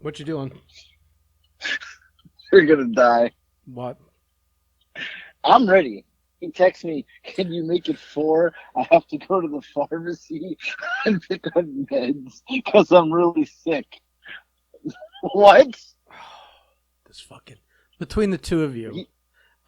What you doing? You're gonna die. What? I'm ready. He texts me, "Can you make it 4? I have to go to the pharmacy and pick up meds because I'm really sick." What? This fucking between the two of you, He,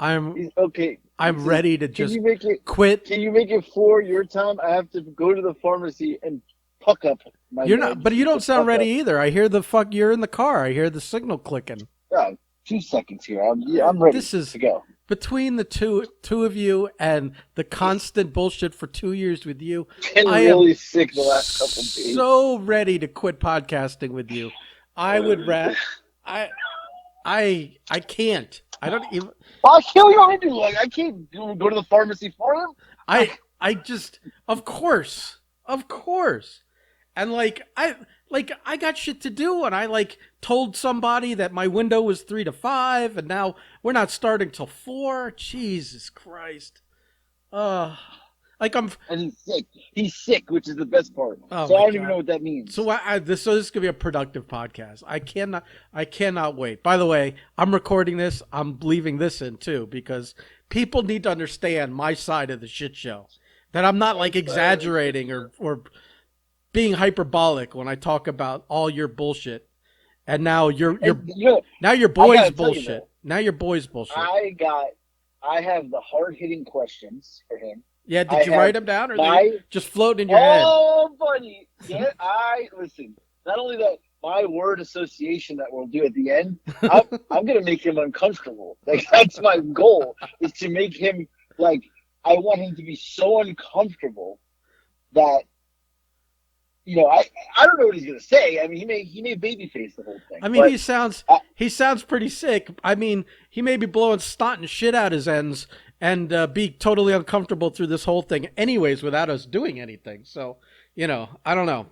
I'm he's okay. He I'm says, ready to "Can just you make it? quit. Can you make it 4 your time? I have to go to the pharmacy and puck up my You're not, meds but you don't to sound puck ready up." either. I hear the fuck. You're in the car. I hear the signal clicking. Oh, 2 seconds here. I'm ready This is to go. between the two of you and the constant bullshit for 2 years with you. Been I am really sick the last couple of days. so ready to quit podcasting with you. I would I I can't. I don't even. I'll kill you already. Like I can't go to the pharmacy for him. I just of course, and I got shit to do, and I told somebody that my window was 3 to 5, and now we're not starting till 4. Jesus Christ. Uh like I'm And he's sick. He's sick, which is the best part. Oh So I my don't even god. know what that means. So this is gonna be a productive podcast. I cannot wait. By the way, I'm recording this. I'm leaving this in too because people need to understand my side of the shit show. That I'm not exaggerating or being hyperbolic when I talk about all your bullshit. And now And, you know, now your I boys gotta tell you bullshit. though, Now your boys bullshit. I have the hard hitting questions for him. Yeah, I did you write have them down or they my just floating in your head? oh buddy, yeah. I listen. Not only that, my word association that we'll do at the end. I'm gonna make him uncomfortable. Like that's my goal is to make him like I want him to be so uncomfortable that I don't know what he's gonna say. I mean, he may babyface the whole thing, I mean, but uh, he sounds pretty sick. I mean, he may be blowing snot and shit out his ends and be totally uncomfortable through this whole thing, anyways, without us doing anything. So, I don't know.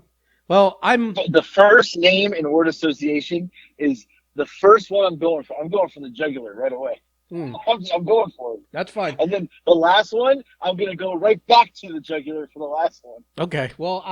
Well, the first name in word association is the first one I'm going for. I'm going for the jugular right away. hmm, I'm going for it. that's fine. And then the last one, I'm gonna go right back to the jugular for the last one. Okay. Well,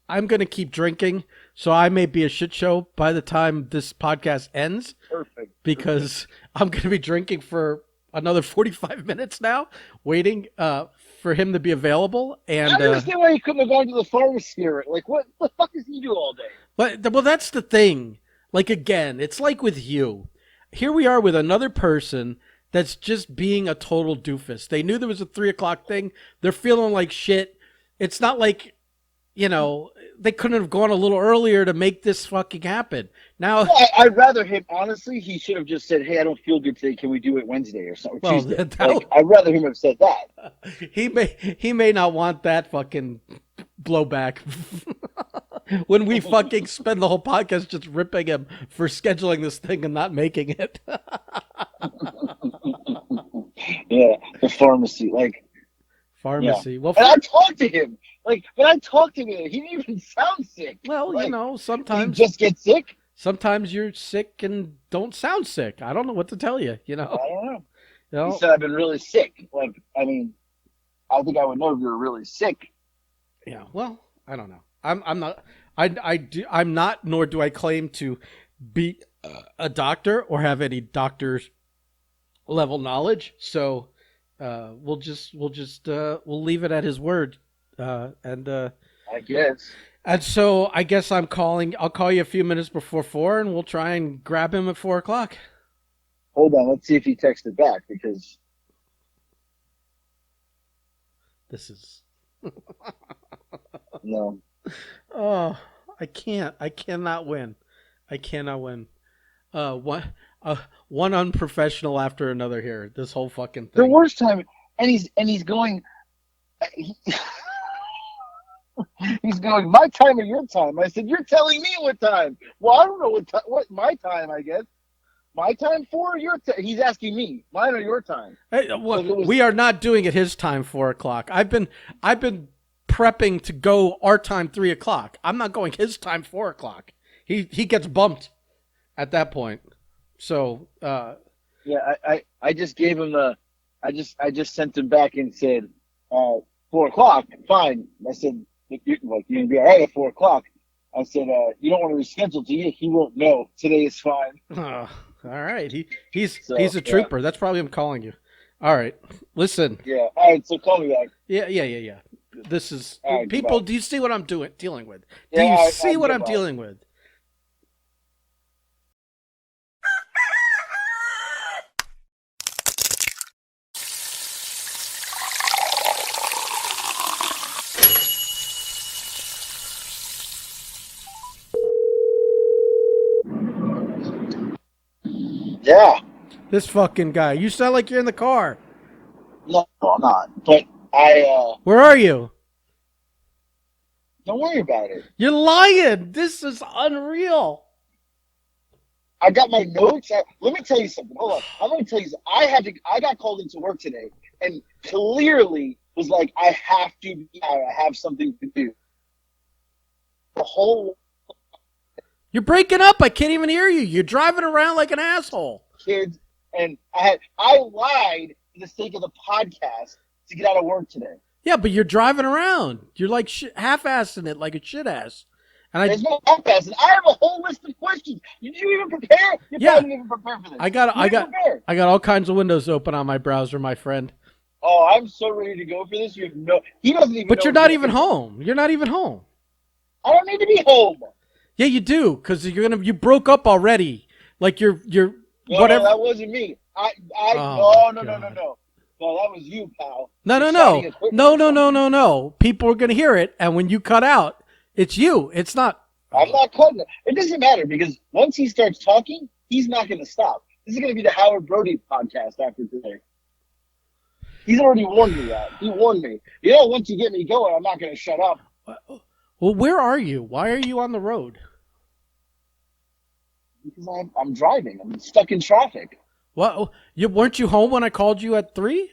I'm gonna keep drinking, so I may be a shit show by the time this podcast ends Perfect. because I'm gonna be drinking for another 45 minutes now, waiting for him to be available. I And don't understand why he couldn't have gone to the pharmacy. Like, what the fuck does he do all day? well, that's the thing. Like again, it's like with you. Here we are with another person that's just being a total doofus. They knew there was a 3 o'clock thing. They're feeling like shit. It's not like they couldn't have gone a little earlier to make this fucking happen. Now, Well, I'd rather him. Honestly, he should have just said, "Hey, I don't feel good today. Can we do it Wednesday or something, or well, Tuesday?" Like, I'd rather him have said that. he may not want that fucking blowback when we fucking spend the whole podcast just ripping him for scheduling this thing and not making it. Yeah, the pharmacy. Like, yeah. Pharmacy. Well, And I talked to him. Like, when I talked to him, he didn't even sound sick. well, Like, did he sometimes just get sick? you're sick and don't sound sick. I don't know what to tell you. I don't know. You He know. said, "I've been really sick." Like, I mean, I think I would know if you were really sick. Yeah. Well, I don't know. I'm not. I'm not. Nor do I claim to be a doctor or have any doctor's level knowledge. So we'll leave it at his word. And I guess. so I guess I'm calling. I'll call you a few minutes before 4, and we'll try and grab him at 4 o'clock. Hold on, let's see if he texted back because This is. no. Oh, I can't. I cannot win. I cannot win. One unprofessional after another here. This whole fucking The thing. worst time, and he's going. He, he's going my time or your time. I said, "You're telling me what time." Well, I don't know what my time. I guess my time for your. He's asking me mine or your time. Hey, Like it was. we are not doing it his time 4 o'clock. I've been prepping to go our time 3 o'clock. I'm not going his time 4 o'clock. He gets bumped at that point. So Yeah, I just gave him the. I just sent him back and said, 4 o'clock, fine. I said, you're gonna be all right at 4 o'clock. I said, you don't want to reschedule, do you? He won't know. Today is fine. Oh, all right. He's So, a trooper. That's probably him calling you. All right. Listen. Yeah. All right. So call me back. Yeah. This is All right, people. goodbye. Do you see what I'm dealing with? Do Yeah. you All right, see what I'm goodbye. dealing with? Yeah. This fucking guy. You sound like you're in the car. No, I'm not. But I Where are you? don't worry about it. You're lying. This is unreal. I got my notes. Let me tell you something. Hold on. I'm going to tell you something. I got called into work today and clearly was like, I have to be out. I have something to do. The whole You're breaking up. I can't even hear you. You're driving around like an asshole. kids, and I lied for the sake of the podcast to get out of work today. Yeah, but you're driving around. You're like half-assing it like a shit ass. And There's no podcast. And I have a whole list of questions. Did you even prepare? You Yeah. probably didn't even prepare for this. I got all kinds of windows open on my browser, my friend. Oh, I'm so ready to go for this. You have no. He doesn't even. But know you're not even home. You're not even home. I don't need to be home. Yeah, you do, because you broke up already. Like you're No, whatever. that wasn't me. Oh, No. God. No, that was you, pal. No. No. People are gonna hear it, and when you cut out, it's you. It's not. I'm not cutting it. It doesn't matter because once he starts talking, he's not going to stop. This is going to be the Howard Brody podcast after today. He's already warned me that. He warned me. You know, once you get me going, I'm not going to shut up. Well, where are you? Why are you on the road? Because I'm driving. I'm stuck in traffic. What? Weren't you home when I called you at 3?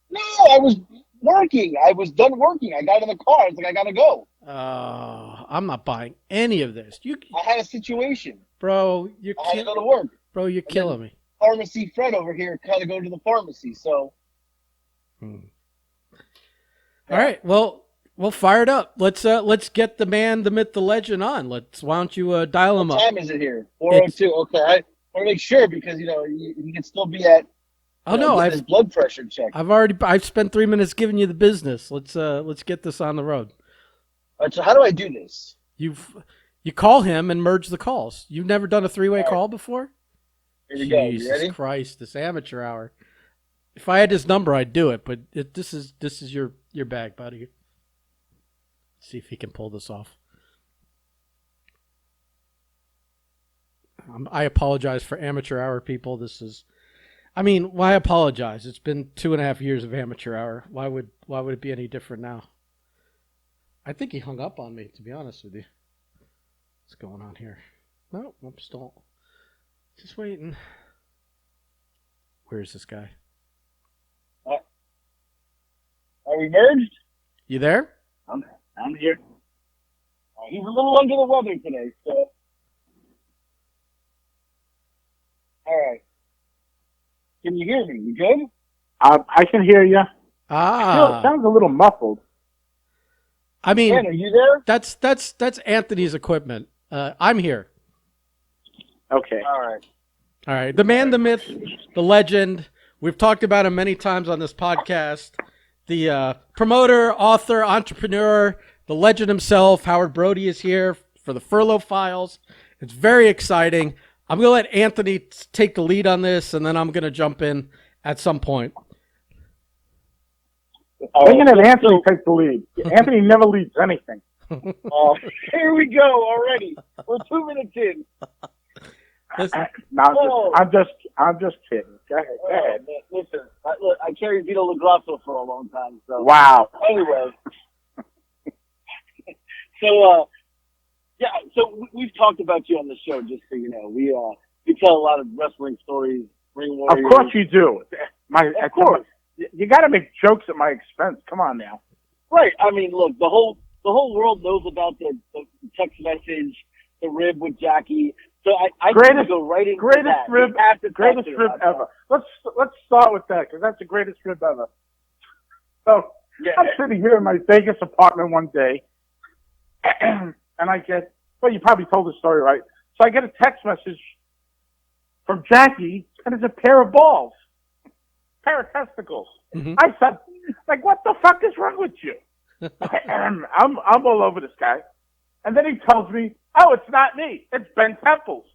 No, I was working. I was done working. I got in the car. I was like, I got to go. I'm not buying any of this. I had a situation. Bro, I had to go to work. Bro, you're killing me. Pharmacy Fred over here had to go to the pharmacy, so. All right, well, fire it up. Let's get the man, the myth, the legend on. Why don't you dial him up? What time is it here? 4:02. Okay, I want to make sure because he can still be at. His blood pressure check. I've spent 3 minutes giving you the business. Let's get this on the road. All right, so how do I do this? You call him and merge the calls. You've never done a 3-way call before? Here we go. Jesus You ready? Christ, this amateur hour. If I had his number, I'd do it, but this is your bag, buddy. Let's see if he can pull this off. I apologize for amateur hour people. Why apologize? It's been 2.5 years of amateur hour. Why would it be any different now? I think he hung up on me, to be honest with you. What's going on here? No, I'm still just waiting. Where's this guy? Are we merged? You there? I'm here. He's a little under the weather today, so. All right. Can you hear me? You good? I can hear you. Ah, It sounds a little muffled. I mean, Ben, are you there? that's Anthony's equipment. I'm here. Okay. All right. The man, the myth, the legend. We've talked about him many times on this podcast. The promoter, author, entrepreneur, the legend himself, Howard Brody, is here for the Furlough Files. It's very exciting. I'm going to let Anthony take the lead on this, and then I'm going to jump in at some point. We're going to have Anthony take the lead. Anthony never leads anything. Here we go already. We're 2 minutes in. I'm just kidding. Go ahead. Man, listen, I carried Vito LaGrasso for a long time. So Wow. anyway, so we've talked about you on the show, just so you know. We tell a lot of wrestling stories, ring warriors. Of course you do. Of course. You got to make jokes at my expense. Come on now. Right. I mean, look, the whole world knows about the text message, the rib with Jackie. So I can go right into greatest that. rib ever. Let's start with that because that's the greatest rib ever. So Yeah. I'm sitting here in my Vegas apartment one day, and I get, well, you probably told the story, right? So I get a text message from Jackie, and it's a pair of balls, pair of testicles. Mm-hmm. I said, like, what the fuck is wrong with you? And I'm all over this guy. And then he tells me, oh, it's not me. It's Ben Temples.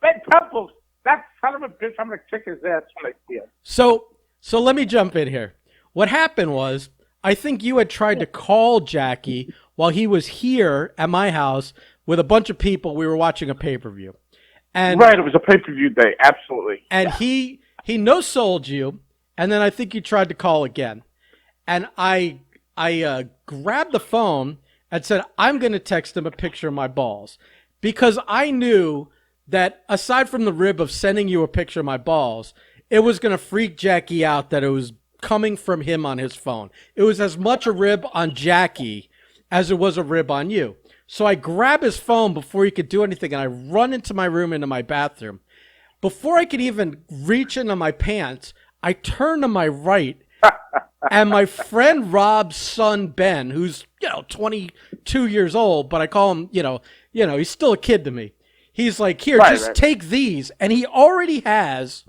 Ben Temples. That son of a bitch, I'm going to kick his ass when I see him. So let me jump in here. What happened was, I think you had tried to call Jackie while he was here at my house with a bunch of people. We were watching a pay-per-view. And right, it was a pay-per-view day, absolutely. And he no-sold you, and then I think you tried to call again. And I grabbed the phone and said, I'm going to text him a picture of my balls. Because I knew that aside from the rib of sending you a picture of my balls, it was going to freak Jackie out that it was coming from him on his phone. It was as much a rib on Jackie as it was a rib on you. So I grab his phone before he could do anything, and I run into my room, into my bathroom. Before I could even reach into my pants, I turn to my right, and my friend Rob's son, Ben, who's, 22 years old, but I call him, he's still a kid to me. He's like, here, just take these. And he already has,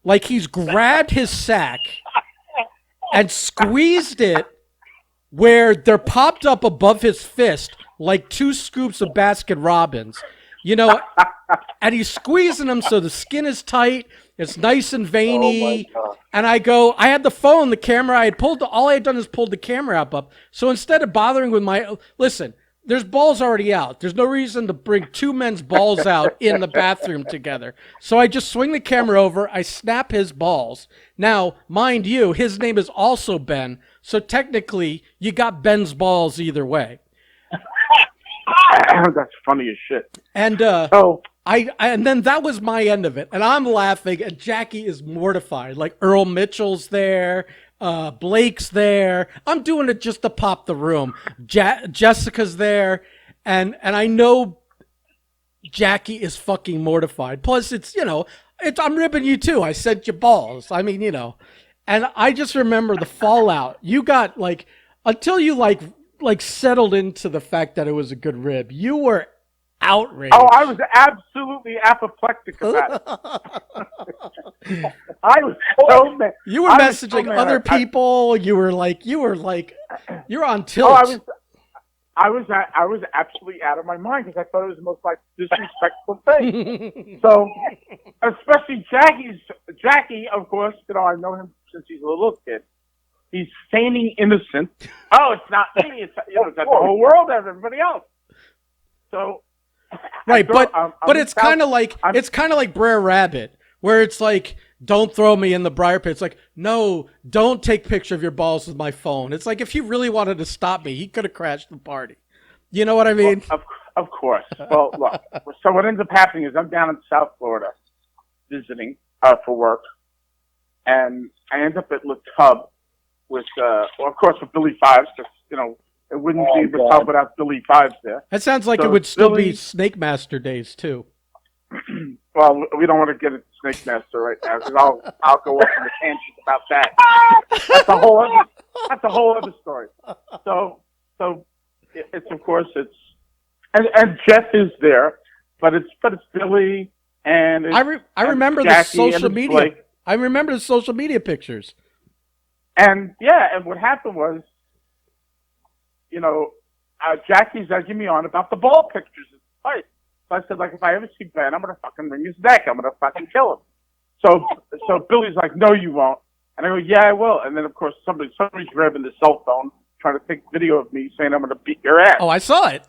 like, he's grabbed his sack and squeezed it where they're popped up above his fist like 2 scoops of Baskin Robbins, and he's squeezing them so the skin is tight, it's nice and veiny. Oh, and I had the phone, the camera, all I had done is pulled the camera up. So instead of bothering with listen, there's balls already out. There's no reason to bring 2 men's balls out in the bathroom together. So I just swing the camera over, I snap his balls. Now, mind you, his name is also Ben, so technically you got Ben's balls either way. That's funny as shit. And and then that was my end of it. And I'm laughing, and Jackie is mortified. Like Earl Mitchell's there, Blake's there. I'm doing it just to pop the room. Jessica's there, and I know Jackie is fucking mortified. Plus, I'm ribbing you too. I sent you balls. I mean, and I just remember the fallout. You got until you settled into the fact that it was a good rib, you were outraged. Oh, I was absolutely apoplectic about it. I was so mad. You were messaging other people. You were on tilt. I was absolutely out of my mind because I thought it was the most disrespectful thing. So, especially Jackie, of course, I've known him since he's a little kid. He's feigning innocent. Oh, it's not me. It's it's the whole world, everybody else. So, right, but it's kind of like Brer Rabbit, where it's like, don't throw me in the briar pit. It's like, no, don't take picture of your balls with my phone. It's like, if he really wanted to stop me, he could have crashed the party. You know what I mean? Well, of course. Well, look. So what ends up happening is I'm down in South Florida visiting for work, and I end up at Le Tub with, of course, with Billy Fives, because it wouldn't be Le Tub without Billy Fives there. That sounds like it would still be Snake Master days too. Well, we don't want to get into Snake Master right now because I'll go off on a tangent about that. That's a whole other story. So it's of course and Jeff is there, but it's Billy and I remember the social media. Blake. I remember the social media pictures. And what happened was, Jackie's egging me on about the ball pictures in the fight. So I said, if I ever see Ben, I'm gonna fucking wring his neck. I'm gonna fucking kill him. So Billy's like, no, you won't. And I go, yeah, I will. And then of course somebody's grabbing the cell phone trying to take video of me saying I'm gonna beat your ass. Oh, I saw it.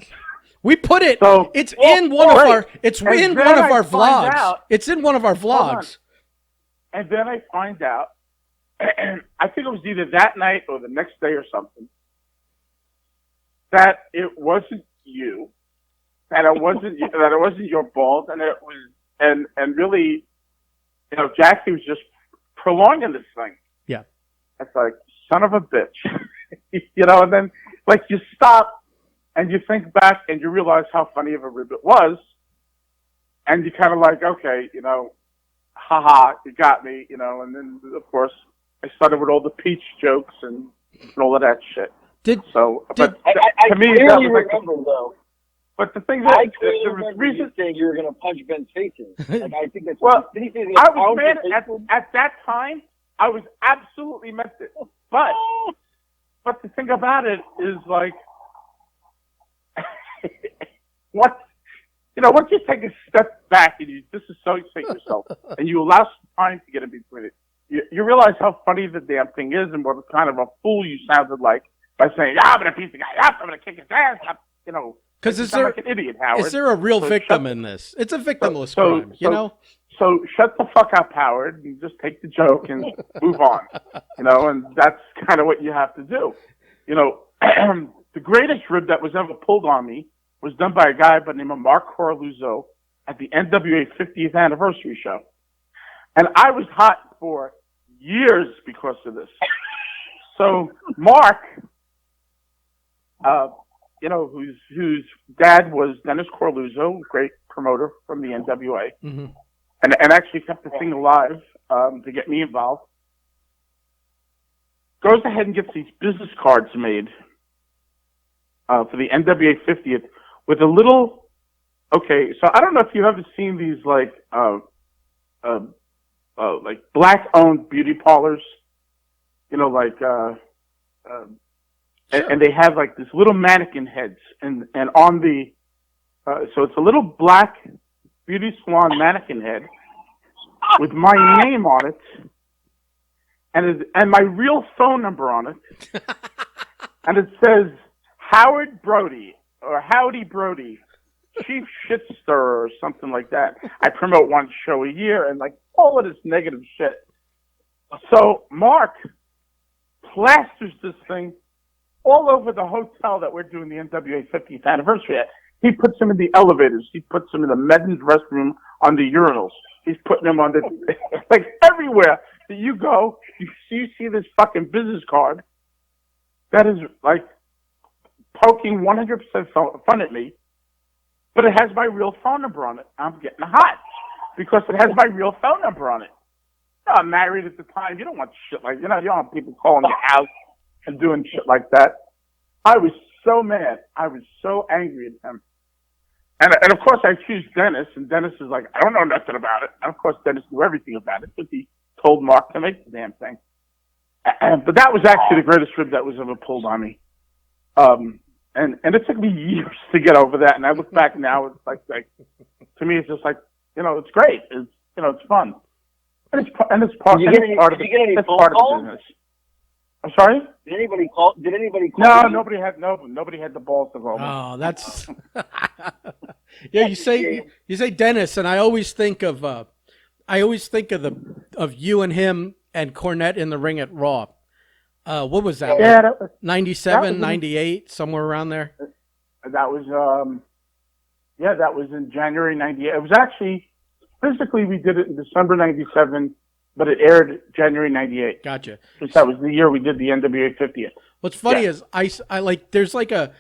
We put it. So, it's in one of our. It's in one of our vlogs. It's in one of our vlogs. And then I find out, and I think it was either that night or the next day or something, that it wasn't you, that it wasn't your balls, and it was, and really, Jackie was just prolonging this thing. Yeah. It's like, son of a bitch, and then you stop and you think back and you realize how funny of a rib it was, and you kind of okay, haha, you got me, and then of course I started with all the peach jokes and all of that shit. I clearly remember though. But the thing is, I clearly the remember reason you saying you were going to punch Ben's face in. Like, I think that's well, did he say I was mad at that time. I was absolutely meant to, but the thing about it is like, once you take a step back and you disassociate yourself and you allow some time to get in between it, you realize how funny the damn thing is and what kind of a fool you sounded like by saying, I'm going to beat the guy up, I'm going to kick his ass up, Because like an idiot, Howard. Is there a real victim in this? It's a victimless crime, you know? So shut the fuck up, Howard, and just take the joke and move on. And that's kind of what you have to do. The greatest rib that was ever pulled on me was done by a guy by the name of Mark Corluzzo at the NWA 50th anniversary show. And I was hot for years because of this. So Mark, whose dad was Dennis Corluzzo, great promoter from the NWA, mm-hmm. and actually kept the thing alive to get me involved, goes ahead and gets these business cards made for the NWA 50th with a little, okay, so I don't know if you've ever seen these like black-owned beauty parlors, Sure. And they have like this little mannequin heads, and on the, so it's a little black beauty salon mannequin head with my name on it, and my real phone number on it, and it says Howard Brody or Howdy Brody, Chief Shitster or something like that. I promote one show a year and like all of this negative shit. So Mark plasters this thing all over the hotel that we're doing the NWA 50th anniversary at. He puts them in the elevators. He puts them in the men's restroom on the urinals. He's putting them on the, like everywhere that you go, you see this fucking business card that is like poking 100% fun at me, but it has my real phone number on it. I'm getting hot because it has my real phone number on it. I'm married at the time. You don't want shit like, you don't want people calling your house and doing shit like that. I was so mad. I was so angry at him. And of course I accused Dennis, and Dennis is like, I don't know nothing about it. And of course Dennis knew everything about it, because he told Mark to make the damn thing. But that was actually the greatest rib that was ever pulled on me. And it took me years to get over that. And I look back now, it's like to me, it's just like, it's great. It's fun. And it's part of the business. I'm sorry? Did anybody call? No, nobody had the balls to call me. Oh, that's yeah. You say Dennis, and I always think of you and him and Cornette in the ring at Raw. What was that? Yeah, that was 97, 98, somewhere around there. That was that was in January 98. It was actually physically we did it in December 97. But it aired January 98. Gotcha. Because that was the year we did the NWA 50th. What's funny is I like there's like a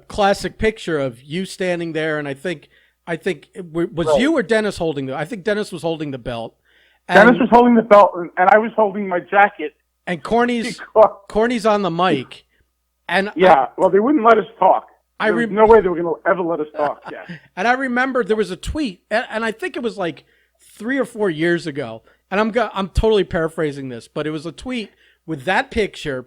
classic picture of you standing there, and I think it was you or Dennis holding the. I think Dennis was holding the belt. Dennis was holding the belt, and I was holding my jacket. And Corny's on the mic, and well, they wouldn't let us talk. There was no way they were going to ever let us talk. Yeah. And I remember there was a tweet, and I think it was like 3 or 4 years ago. And I'm totally paraphrasing this, but it was a tweet with that picture,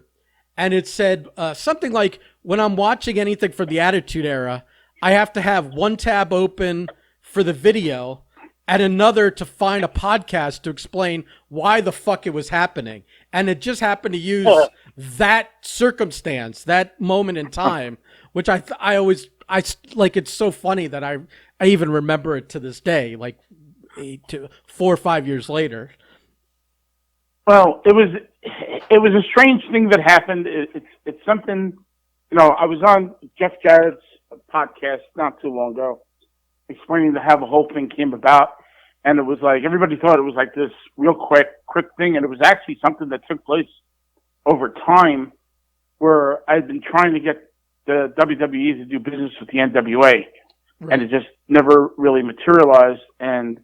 and it said something like, when I'm watching anything for the Attitude Era, I have to have one tab open for the video and another to find a podcast to explain why the fuck it was happening. And it just happened to use that circumstance, that moment in time, which I like. It's so funny that I even remember it to this day, like 4 or 5 years later. Well, it was a strange thing that happened. It's something, I was on Jeff Jarrett's podcast not too long ago, explaining how the whole thing came about, and it was like everybody thought it was like this real quick thing, and it was actually something that took place over time, where I'd been trying to get the WWE to do business with the NWA, and it just never really materialized. And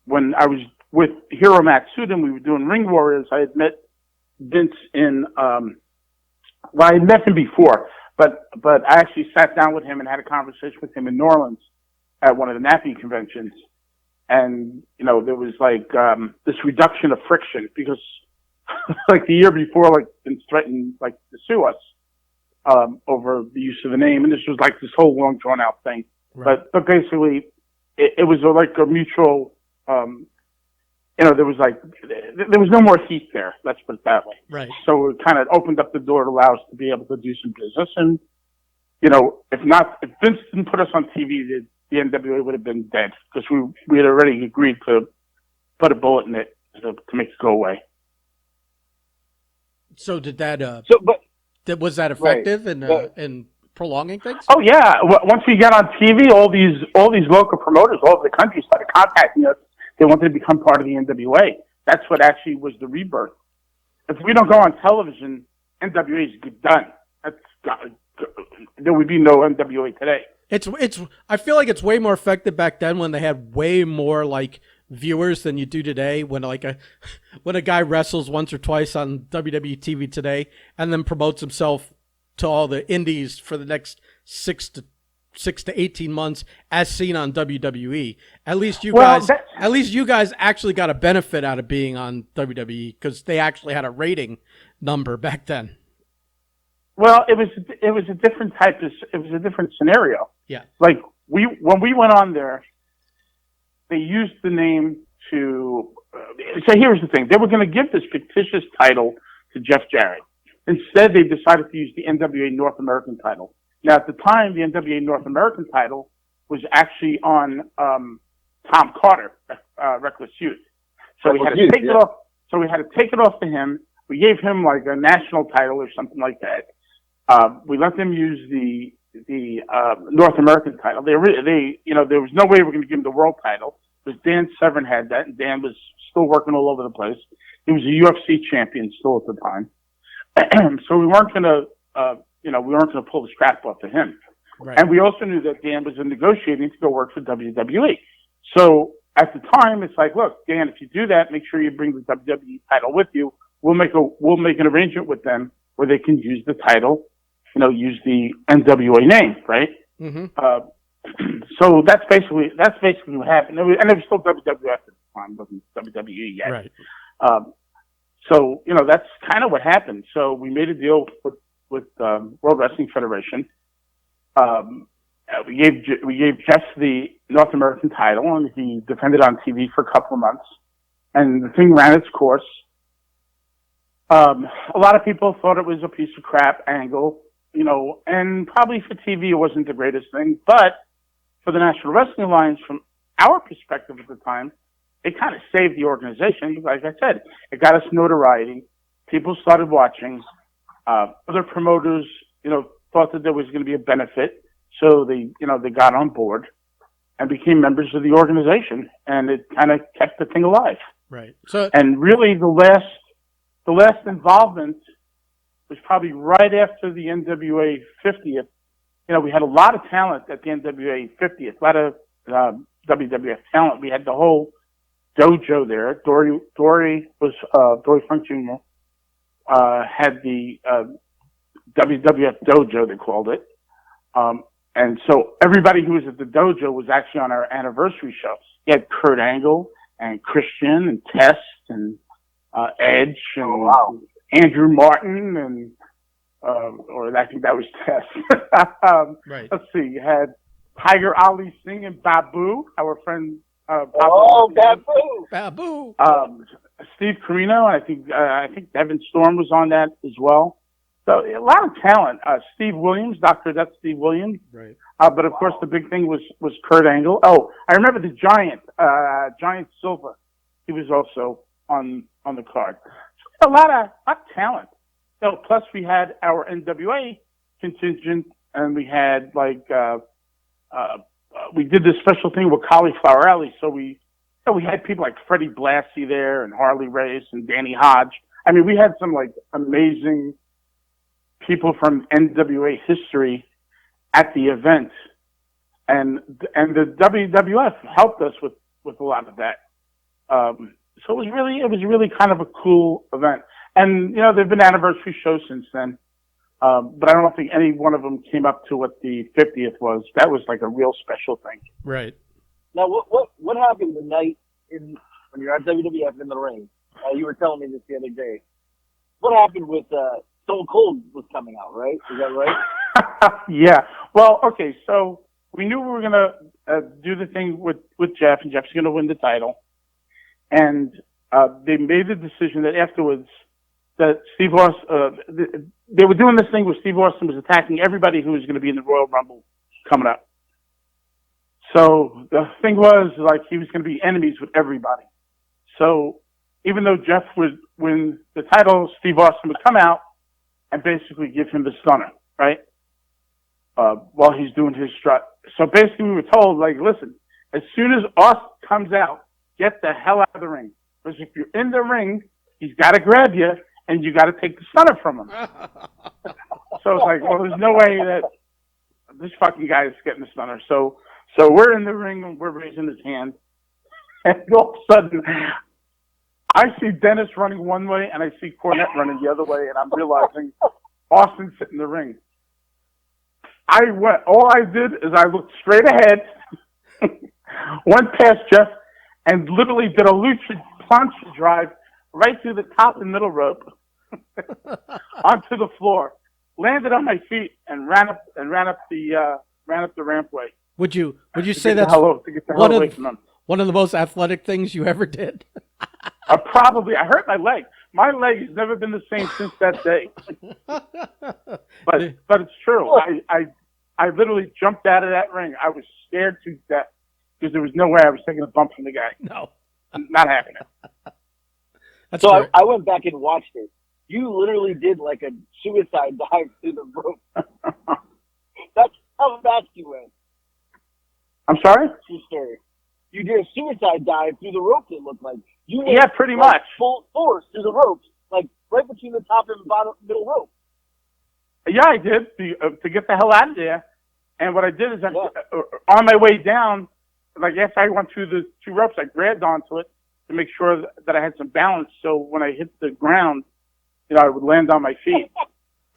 when I was with Hiro Matsuda, we were doing Ring Warriors, I had met Vince I had met him before, But I actually sat down with him and had a conversation with him in New Orleans at one of the NAPI conventions. And, there was like, this reduction of friction because like the year before, like, been threatened, like, to sue us, over the use of the name. And this was like this whole long drawn out thing. Right. But basically it was like a mutual, there was no more heat there. Let's put it that way. Right. So it kind of opened up the door to allow us to be able to do some business. And, if Vince didn't put us on TV, the NWA would have been dead because we had already agreed to put a bullet in it to make it go away. So did that, was that right. effective in prolonging things? Oh yeah. Once we got on TV, all these local promoters all over the country started contacting us. They wanted to become part of the NWA. That's what actually was the rebirth. If we don't go on television, NWA is done. There would be no NWA today. I feel like it's way more effective back then when they had way more like viewers than you do today. When a guy wrestles once or twice on WWE TV today and then promotes himself to all the indies for the next 6 to 18 months as seen on WWE. At least you guys actually got a benefit out of being on WWE because they actually had a rating number back then. Well, it was a different it was a different scenario. Yeah. Like when we went on there, they used the name to, so here's the thing. They were going to give this fictitious title to Jeff Jarrett. Instead, they decided to use the NWA North American title. Now, at the time, the NWA North American title was actually on Tom Carter, Reckless Youth. So we had to take it off. So we had to take it off to him. We gave him like a national title or something like that. We let them use the North American title. There was no way we were going to give him the world title because Dan Severn had that, and Dan was still working all over the place. He was a UFC champion still at the time. So we weren't going to pull the strap off to him. Right. And we also knew that Dan was negotiating to go work for WWE. So at the time, it's like, look, Dan, if you do that, make sure you bring the WWE title with you. We'll make an arrangement with them where they can use the title, use the NWA name, right? Mm-hmm. So that's basically what happened. And it was still WWF at the time, it wasn't WWE yet. Right. So that's kind of what happened. So we made a deal with World Wrestling Federation. We gave Jeff the North American title, and he defended on TV for a couple of months. And the thing ran its course. A lot of people thought it was a piece of crap angle, and probably for TV it wasn't the greatest thing, but for the National Wrestling Alliance, from our perspective at the time, it kind of saved the organization. Like I said, it got us notoriety. People started watching. Other promoters, thought that there was going to be a benefit, so they got on board and became members of the organization, and it kind of kept the thing alive. Right. So, and really, the last involvement was probably right after the NWA 50th. We had a lot of talent at the NWA 50th, a lot of WWF talent. We had the whole dojo there. Dory Funk Jr. Had the WWF dojo, they called it. And so everybody who was at the dojo was actually on our anniversary show. You had Kurt Angle and Christian and Test and Edge and Andrew Martin and or I think that was Test. Right. Let's see. You had Tiger Ali Singh and Babu, our friend. Babu. Steve Carino. I think Devin Storm was on that as well. So a lot of talent. Steve Williams, Dr. Steve Williams. Right. But of course the big thing was Kurt Angle. Oh, I remember the Giant, Giant Silva. He was also on the card. So a lot of talent. So plus we had our NWA contingent, and we had we did this special thing with Cauliflower Alley. So we had people like Freddie Blassie there and Harley Race and Danny Hodge. I mean, we had some amazing people from NWA history at the event, and the WWF helped us with a lot of that. So it was really kind of a cool event. And there've been anniversary shows since then. But I don't think any one of them came up to what the 50th was. That was like a real special thing. Right. Now, what happened the night when you're at WWF in the ring? You were telling me this the other day. What happened with Stone Cold was coming out, right? Is that right? Yeah. Well, okay. So we knew we were gonna do the thing with Jeff, and Jeff's gonna win the title. And they made the decision that afterwards that Steve Austin, they were doing this thing where Steve Austin was attacking everybody who was going to be in the Royal Rumble coming up. So the thing was, like, he was going to be enemies with everybody. So even though Jeff would win the title, Steve Austin would come out and basically give him the stunner, right? While he's doing his strut. So basically we were told, like, listen, as soon as Austin comes out, get the hell out of the ring. Because if you're in the ring, he's got to grab you, and you got to take the stunner from him. So it's like, well, there's no way that this fucking guy is getting the stunner. So we're in the ring, and we're raising his hand. And all of a sudden, I see Dennis running one way, and I see Cornette running the other way, and I'm realizing Austin's sitting in the ring. All I did is I looked straight ahead, went past Jeff, and literally did a lucha plancha drive right through the top and middle rope onto the floor, landed on my feet, and ran up the rampway. Would you say that's one of the most athletic things you ever did? Probably. I hurt my leg. My leg has never been the same since that day. But it's true. I literally jumped out of that ring. I was scared to death because there was no way I was taking a bump from the guy. No. Not happening. So I went back and watched it. You literally did like a suicide dive through the rope. That's how fast you went. I'm sorry? True story. You did a suicide dive through the rope, it looked like. You went, yeah, pretty much. Full force through the ropes, like right between the top and bottom middle rope. Yeah, I did, to get the hell out of there. And what I did is, on my way down, like after I went through the two ropes, I grabbed onto it to make sure that I had some balance. So when I hit the ground, I would land on my feet.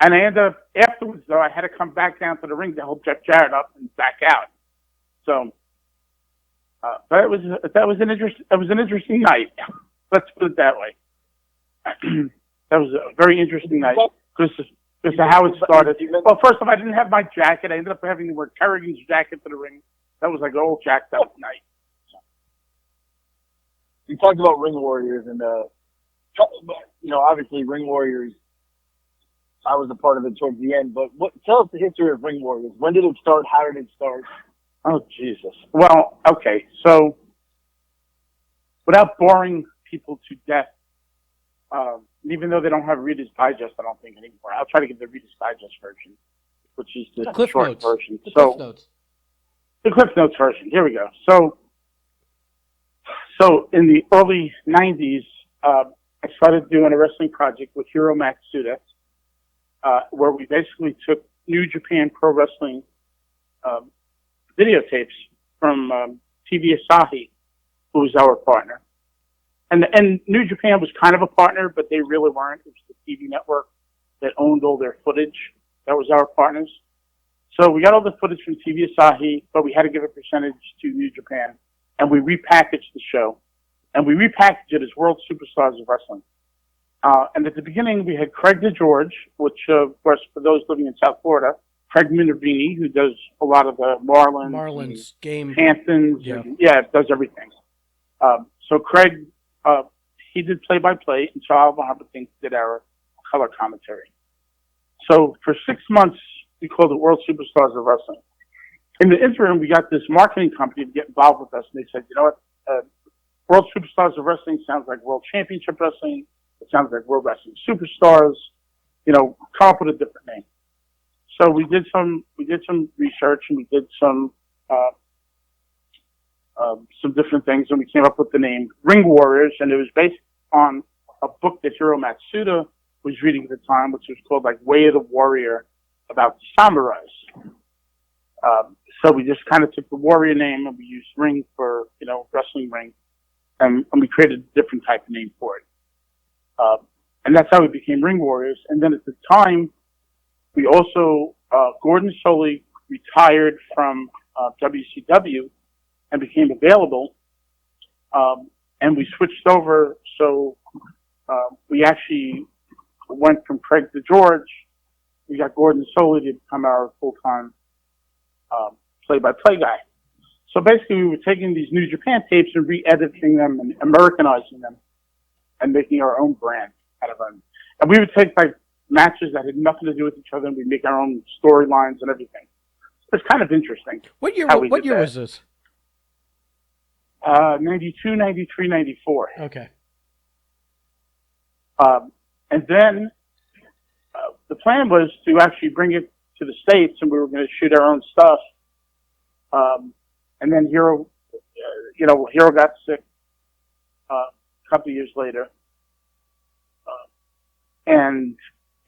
And I ended up, afterwards, though, I had to come back down to the ring to help Jeff Jarrett up and back out. So, but it was an interesting night. Let's put it that way. That was a very interesting night because of how it started. Well, first off, I didn't have my jacket. I ended up having to wear Kerrigan's jacket to the ring. That was like an old jacked up night. You talked about Ring Warriors, and obviously Ring Warriors. I was a part of it towards the end, but tell us the history of Ring Warriors. When did it start? How did it start? Oh, Jesus. Well, okay. So, without boring people to death, even though they don't have Reader's Digest, I don't think anymore. I'll try to give the Reader's Digest version, which is the Cliff short Notes. version. The Cliff Notes. The Cliff Notes version. Here we go. So in the early 90s, I started doing a wrestling project with Hiro Matsuda, where we basically took New Japan Pro Wrestling videotapes from TV Asahi, who was our partner. And New Japan was kind of a partner, but they really weren't. It was the TV network that owned all their footage. That was our partners. So we got all the footage from TV Asahi, but we had to give a percentage to New Japan. And we repackaged the show. And we repackaged it as World Superstars of Wrestling. And at the beginning, we had Craig DeGeorge, which, of course, for those living in South Florida, Craig Minervini, who does a lot of the Marlins game, Hamptons, does everything. So Craig, he did play-by-play, and Charles Humperdinck did our color commentary. So for 6 months, we called it World Superstars of Wrestling. In the interim, we got this marketing company to get involved with us, and they said, you know what, World Superstars of Wrestling sounds like World Championship Wrestling. It sounds like World Wrestling Superstars. Come up with a different name. So we did some research, and we did some different things, and we came up with the name Ring Warriors, and it was based on a book that Hiro Matsuda was reading at the time, which was called like Way of the Warrior, about the samurais. So we just kind of took the warrior name, and we used ring for wrestling ring, and we created a different type of name for it. And that's how we became Ring Warriors. And then at the time, We also, Gordon Soley retired from WCW and became available, and we switched over. So we actually went from Craig to George. We got Gordon Soley to become our full-time play-by-play guy. So basically, we were taking these New Japan tapes and re-editing them and Americanizing them and making our own brand out of them. And we would take like matches that had nothing to do with each other, and we'd make our own storylines and everything. It's kind of interesting. What year was this? 92, 93, 94. Okay. And then the plan was to actually bring it to the States, and we were going to shoot our own stuff. And then Hero got sick a couple of years later. And,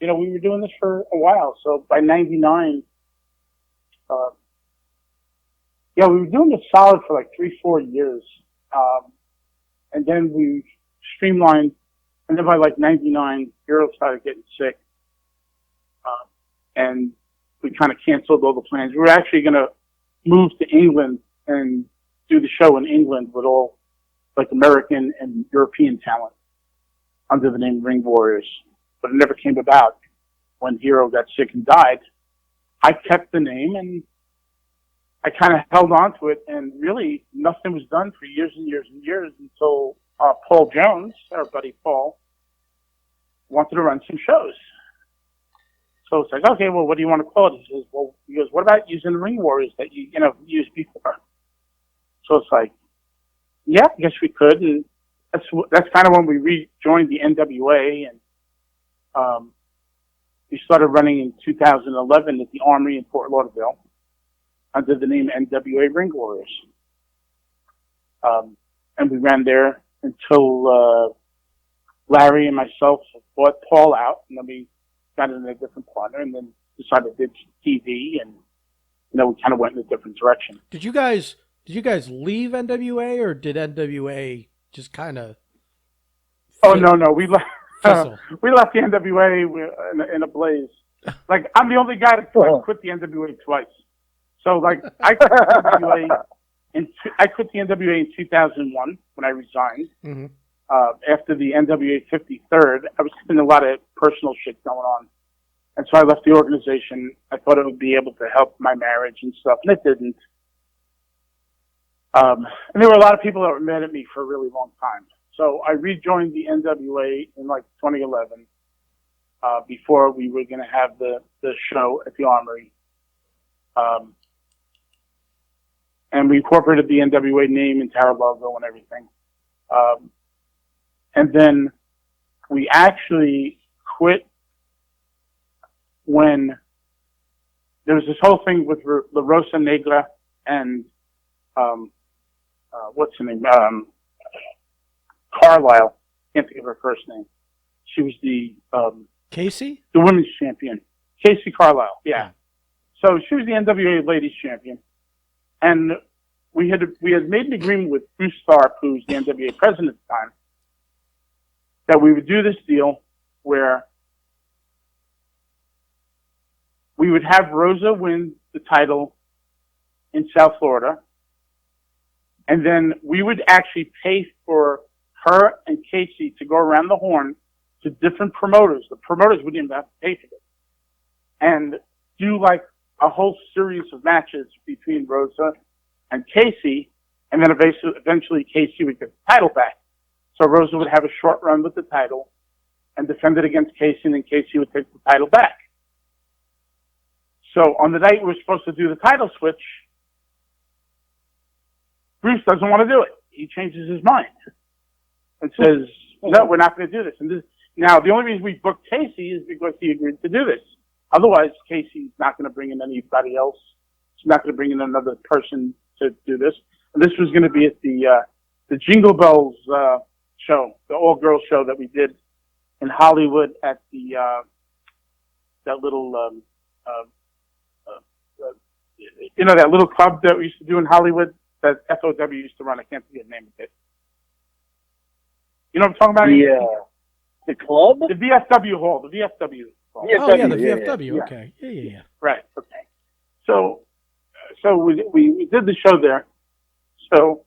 we were doing this for a while. So by 99, we were doing this solid for like 3-4 years. And then we streamlined. And then by like 99, Hero started getting sick. And we kind of canceled all the plans. We were actually going to move to England and do the show in England with all like American and European talent under the name Ring Warriors. But it never came about. When Hero got sick and died, I kept the name and I kind of held on to it, and really nothing was done for years and years and years until Paul Jones, our buddy Paul, wanted to run some shows. So it's like, okay, well, what do you want to call it? He goes, what about using the Ring Warriors that you used before? So it's like, yeah, I guess we could, and that's kind of when we rejoined the NWA, and we started running in 2011 at the Armory in Fort Lauderdale under the name NWA Ring Warriors. And we ran there until Larry and myself bought Paul out, and then we got in a different partner, and then decided to do TV, and we kind of went in a different direction. Did you guys leave NWA, or did NWA just kind of? Oh no, we left. We left the NWA in a blaze. Like, I'm the only guy that quit the NWA twice. So like, I quit the NWA in 2001 when I resigned. Mm-hmm. After the NWA 53rd, I was having a lot of personal shit going on. And so I left the organization. I thought it would be able to help my marriage and stuff, and it didn't. And there were a lot of people that were mad at me for a really long time. So I rejoined the NWA in like 2011, before we were going to have the show at the Armory. And we incorporated the NWA name into our logo and everything. And then we actually quit when there was this whole thing with La Rosa Negra and, what's her name? Carlisle. Can't think of her first name. She was the, Casey? The women's champion. Casey Carlisle. Yeah. So she was the NWA ladies champion. And we had made an agreement with Bruce Tharp, who's the NWA president at the time, that we would do this deal where we would have Rosa win the title in South Florida, and then we would actually pay for her and Casey to go around the horn to different promoters. The promoters wouldn't even have to pay for it. And do like a whole series of matches between Rosa and Casey, and then eventually Casey would get the title back. So Rosa would have a short run with the title and defend it against Casey, and then Casey would take the title back. So on the night we were supposed to do the title switch, Bruce doesn't want to do it. He changes his mind and says, no, we're not going to do this. And now, the only reason we booked Casey is because he agreed to do this. Otherwise, Casey's not going to bring in anybody else. He's not going to bring in another person to do this. And this was going to be at the Jingle Bells show, the all-girls show that we did in Hollywood at the that little that little club that we used to do in Hollywood that FOW used to run. I can't think of the name of it. You know what I'm talking about? The club? The VFW Hall. The VFW. Oh yeah, the VFW, VFW. yeah. Okay. Yeah. Right. Okay. So we did the show there. So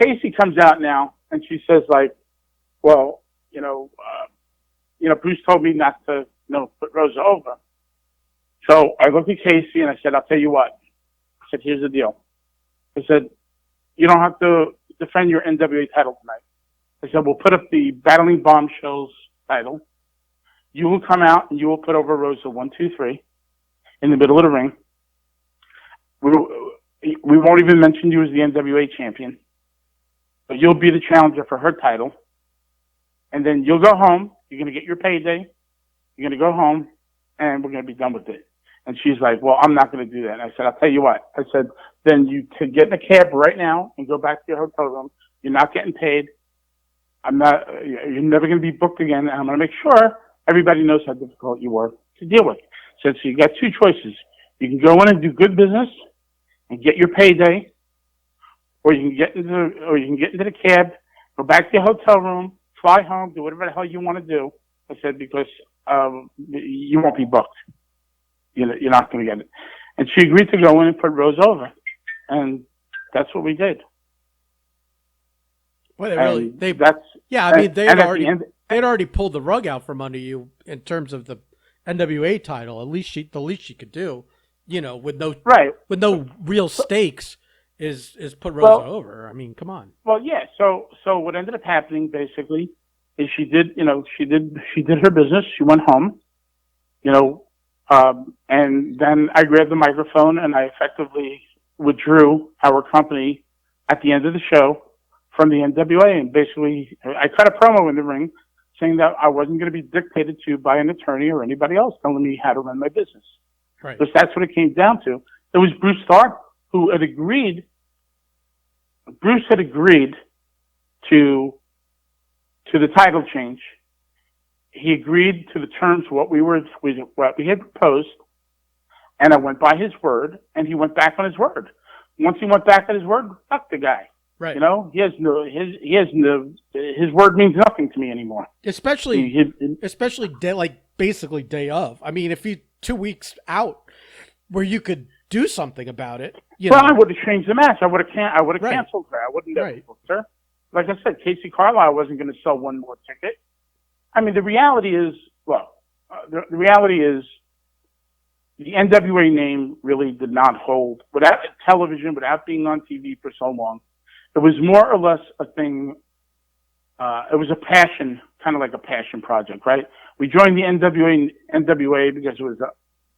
Casey comes out now and she says like, well, Bruce told me not to, put Rosa over. So I looked at Casey and I said, I'll tell you what. I said, here's the deal. I said, you don't have to defend your NWA title tonight. I said, we'll put up the Battling Bombshells title. You will come out and you will put over Rosa 1, 2, 3 in the middle of the ring. We won't even mention you as the NWA champion, but you'll be the challenger for her title. And then you'll go home. You're going to get your payday. You're going to go home, and we're going to be done with it. And she's like, well, I'm not going to do that. And I said, I'll tell you what. I said, then you could get in a cab right now and go back to your hotel room. You're not getting paid. You're never going to be booked again. And I'm going to make sure everybody knows how difficult you were to deal with. So you got two choices. You can go in and do good business and get your payday, or you can get into the cab, go back to your hotel room, fly home, do whatever the hell you want to do. I said, because you won't be booked. You're not going to get it. And she agreed to go in and put Rose over. And that's what we did. Well, they'd already pulled the rug out from under you in terms of the NWA title. At least the least she could do, with no real stakes is put Rosa over. I mean, come on. Well, yeah. So what ended up happening basically is she did her business. She went home, and then I grabbed the microphone and I effectively withdrew our company at the end of the show from the NWA. And basically I cut a promo in the ring saying that I wasn't going to be dictated to by an attorney or anybody else telling me how to run my business. Right. Because that's what it came down to. It was Bruce Tharp who had agreed. Bruce had agreed to the title change. He agreed to the terms of what we had proposed, and I went by his word, and he went back on his word. Once he went back on his word, fuck the guy. Right. His word means nothing to me anymore. Especially basically day of. I mean, if you 2 weeks out where you could do something about it, I would have changed the match. I would have canceled her. I wouldn't have booked her. Like I said, Casey Carlisle wasn't going to sell one more ticket. I mean, the reality is the NWA name really did not hold without television, without being on TV for so long. It was more or less a thing. It was a passion, kind of like a passion project, right? We joined the NWA because it was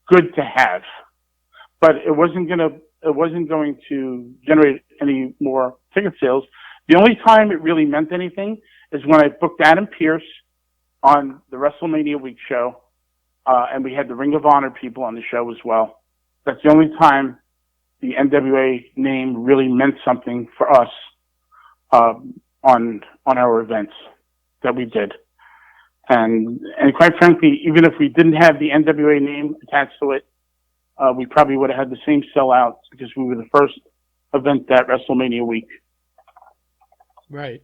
good to have, but it wasn't going to generate any more ticket sales. The only time it really meant anything is when I booked Adam Pearce on the WrestleMania Week show, and we had the Ring of Honor people on the show as well. That's the only time the NWA name really meant something for us on our events that we did. And quite frankly, even if we didn't have the NWA name attached to it, we probably would have had the same sellout because we were the first event that WrestleMania week. Right.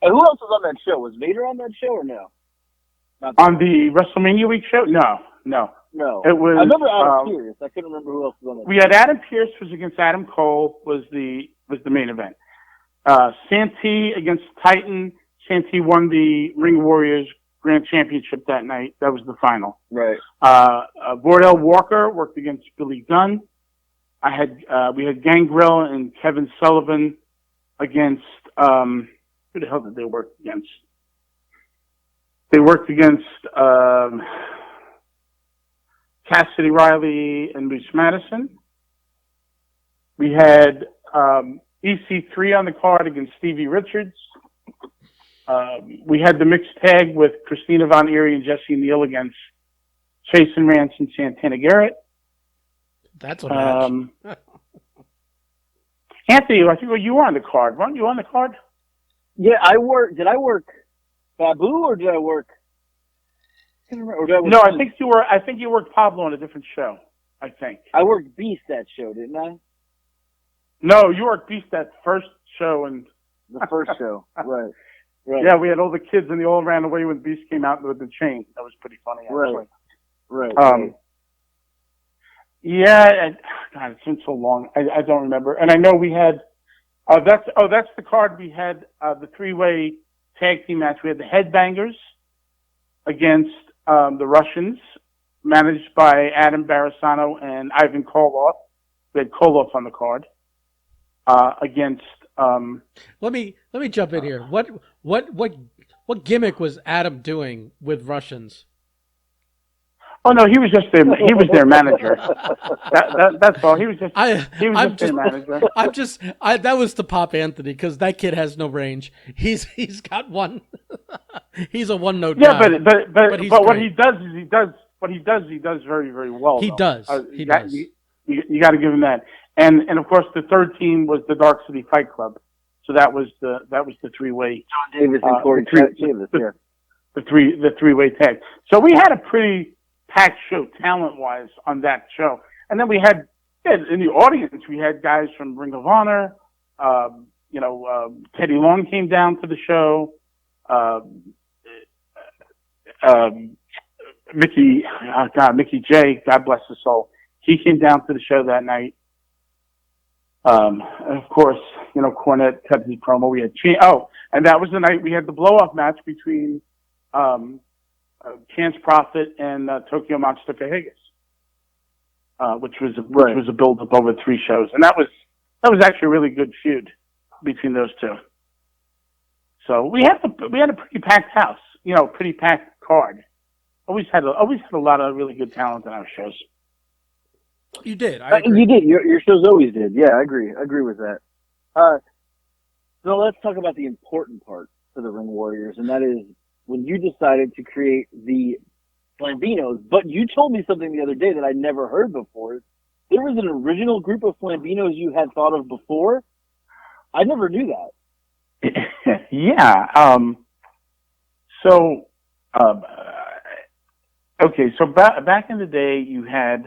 And who else was on that show? Was Vader on that show or no? On the WrestleMania week show? No. It was. I remember Adam Pearce. I couldn't remember who else was on that. We had Adam Pearce was against Adam Cole was the main event. Santee against Titan. Santee won the Ring Warriors Grand Championship that night. That was the final. Right. Vordell Walker worked against Billy Gunn. We had Gangrel and Kevin Sullivan against who the hell did they work against? They worked against Cassidy Riley and Moose Madison. We had EC3 on the card against Stevie Richards. We had the mixed tag with Christina Von Eerie and Jesse Neal against Jason Rance and Santana Garrett. That's a match. Anthony, I think you were on the card. Weren't you on the card? Yeah, I worked. Did I work Babu or did I work? No, I think you worked Pablo on a different show. I think I worked Beast that show, didn't I? No, you worked Beast that first show and the first show, right? Right. Yeah, we had all the kids and they all ran away when Beast came out with the chain. That was pretty funny, actually. Right. Yeah, God, it's been so long. I don't remember. And I know we had, that's the card we had, the 3-way tag team match. We had the Headbangers against the Russians, managed by Adam Barasano and Ivan Koloff. We had Koloff on the card against. Let me jump in here. What gimmick was Adam doing with Russians? Oh no, he was just their manager. That's all. He was just their manager. That was to Pop Anthony because that kid has no range. He's got one. He's a one note guy. Yeah, but what he does is he does very, very well. He does. You got to give him that. And of course the third team was the Dark City Fight Club. So that was the 3-way. John Davis and Corey Davis. Yeah. The 3-way tag. So we had a pretty packed show talent-wise on that show. And then we had, in the audience, we had guys from Ring of Honor. Teddy Long came down to the show. Mickey J, God bless his soul. He came down to the show that night. And of course, Cornette cut his promo. We had and that was the night we had the blow-off match between Chance Prophet and Tokyo Monster Kahigas, which was a build-up over 3 shows, and that was actually a really good feud between those two. So we had a pretty packed house, pretty packed card. Always had a lot of really good talent in our shows. You did. You did. Your shows always did. Yeah, I agree. I agree with that. So let's talk about the important part for the Ring Warriors, and that is when you decided to create the Flambinos. But you told me something the other day that I'd never heard before. There was an original group of Flambinos you had thought of before. I never knew that. Yeah. Okay. So back in the day, you had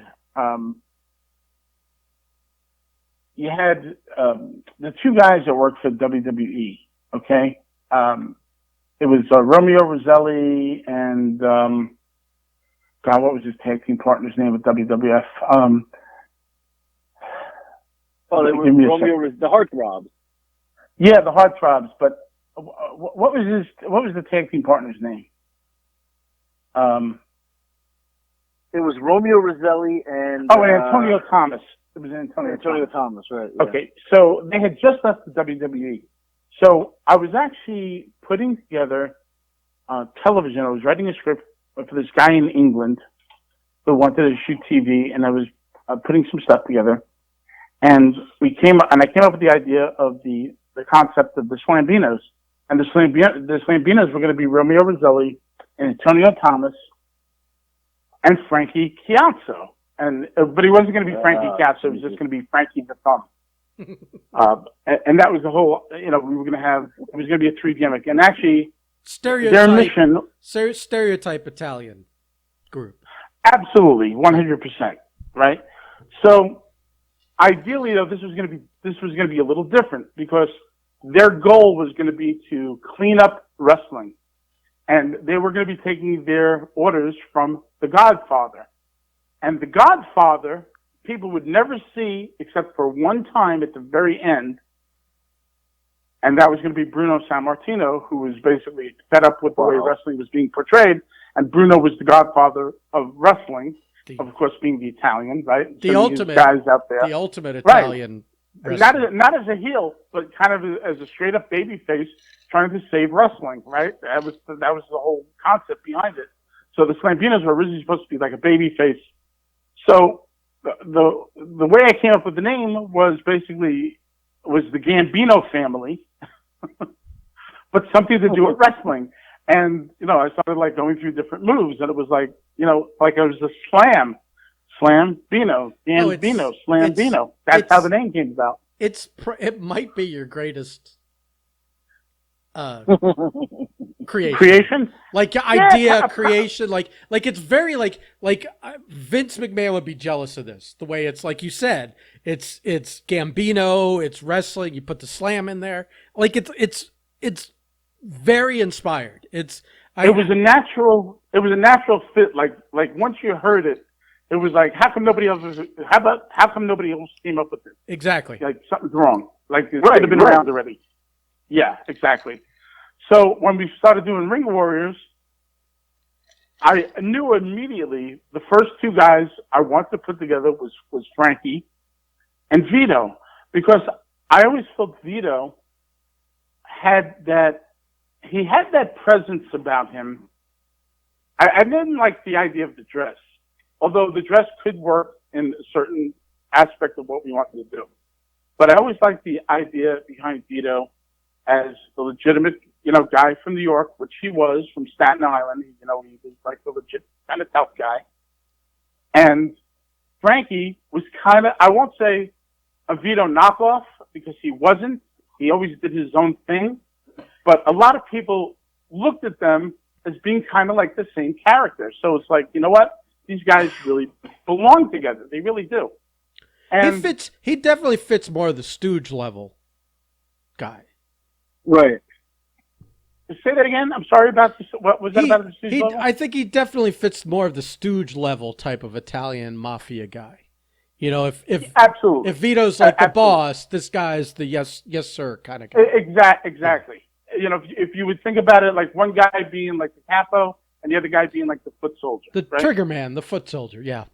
the 2 guys that worked for WWE. Okay. It was Romeo Roselli and what was his tag team partner's name with WWF? The Heartthrobs. Yeah, the Heartthrobs. But what was the tag team partner's name? It was Romeo Roselli and Antonio Thomas. It was Antonio Thomas, right? Yeah. Okay, so they had just left the WWE. So I was actually putting together television. I was writing a script for this guy in England who wanted to shoot TV, and I was putting some stuff together. And I came up with the idea of the concept of the Slambinos. And the Slambinos were going to be Romeo Roselli and Antonio Thomas and Frankie Chiazzo. But he wasn't going to be Frankie Chiazzo. It was just going to be Frankie the Thumb. And that was the whole, it was going to be a 3 gimmick. And actually, their mission... Stereotype Italian group. Absolutely, 100%, right? So, ideally, though, this was going to be a little different because their goal was going to be to clean up wrestling. And they were going to be taking their orders from The Godfather. And The Godfather, people would never see except for one time at the very end. And that was going to be Bruno Sammartino, who was basically fed up with the way wrestling was being portrayed. And Bruno was the godfather of wrestling, of course, being the Italian, right? The ultimate guys out there. The ultimate Italian wrestler. Not as a heel, but kind of as a straight up baby face trying to save wrestling, right? That was the whole concept behind it. So the Slambinos were originally supposed to be like a baby face. So the way I came up with the name was the Gambino family, but something to do with wrestling. And, I started going through different moves, and it was it was a Slambino, Gambino, Slambino. That's how the name came about. It might be your greatest creation, idea creation, it's very Vince McMahon would be jealous of this. The way it's like you said, it's Gambino, it's wrestling. You put the slam in there, it's very inspired. It was a natural fit. Like once you heard it, it was like, how come nobody else came up with it? Exactly. Like something's wrong. Like it should have been around already. Yeah, exactly. So when we started doing Ring Warriors, I knew immediately the first two guys I wanted to put together was Frankie and Vito, because I always felt Vito had that presence about him. I didn't like the idea of the dress, although the dress could work in a certain aspect of what we wanted to do. But I always liked the idea behind Vito as the legitimate, guy from New York, which he was, from Staten Island. He was like the legit kind of tough guy. And Frankie was kind of, I won't say a Vito knockoff, because he wasn't. He always did his own thing. But a lot of people looked at them as being kind of like the same character. So it's like, you know what? These guys really belong together. They really do. And he definitely fits more of the Stooge level guy. Right. Say that again. I'm sorry about this. What was that about the Stooge level? I think he definitely fits more of the Stooge level type of Italian mafia guy. If absolutely, if Vito's like the boss, this guy's the yes sir kind of guy. Exactly. If you would think about it, like one guy being like the capo and the other guy being like the foot soldier, the right? trigger man, the foot soldier. Yeah,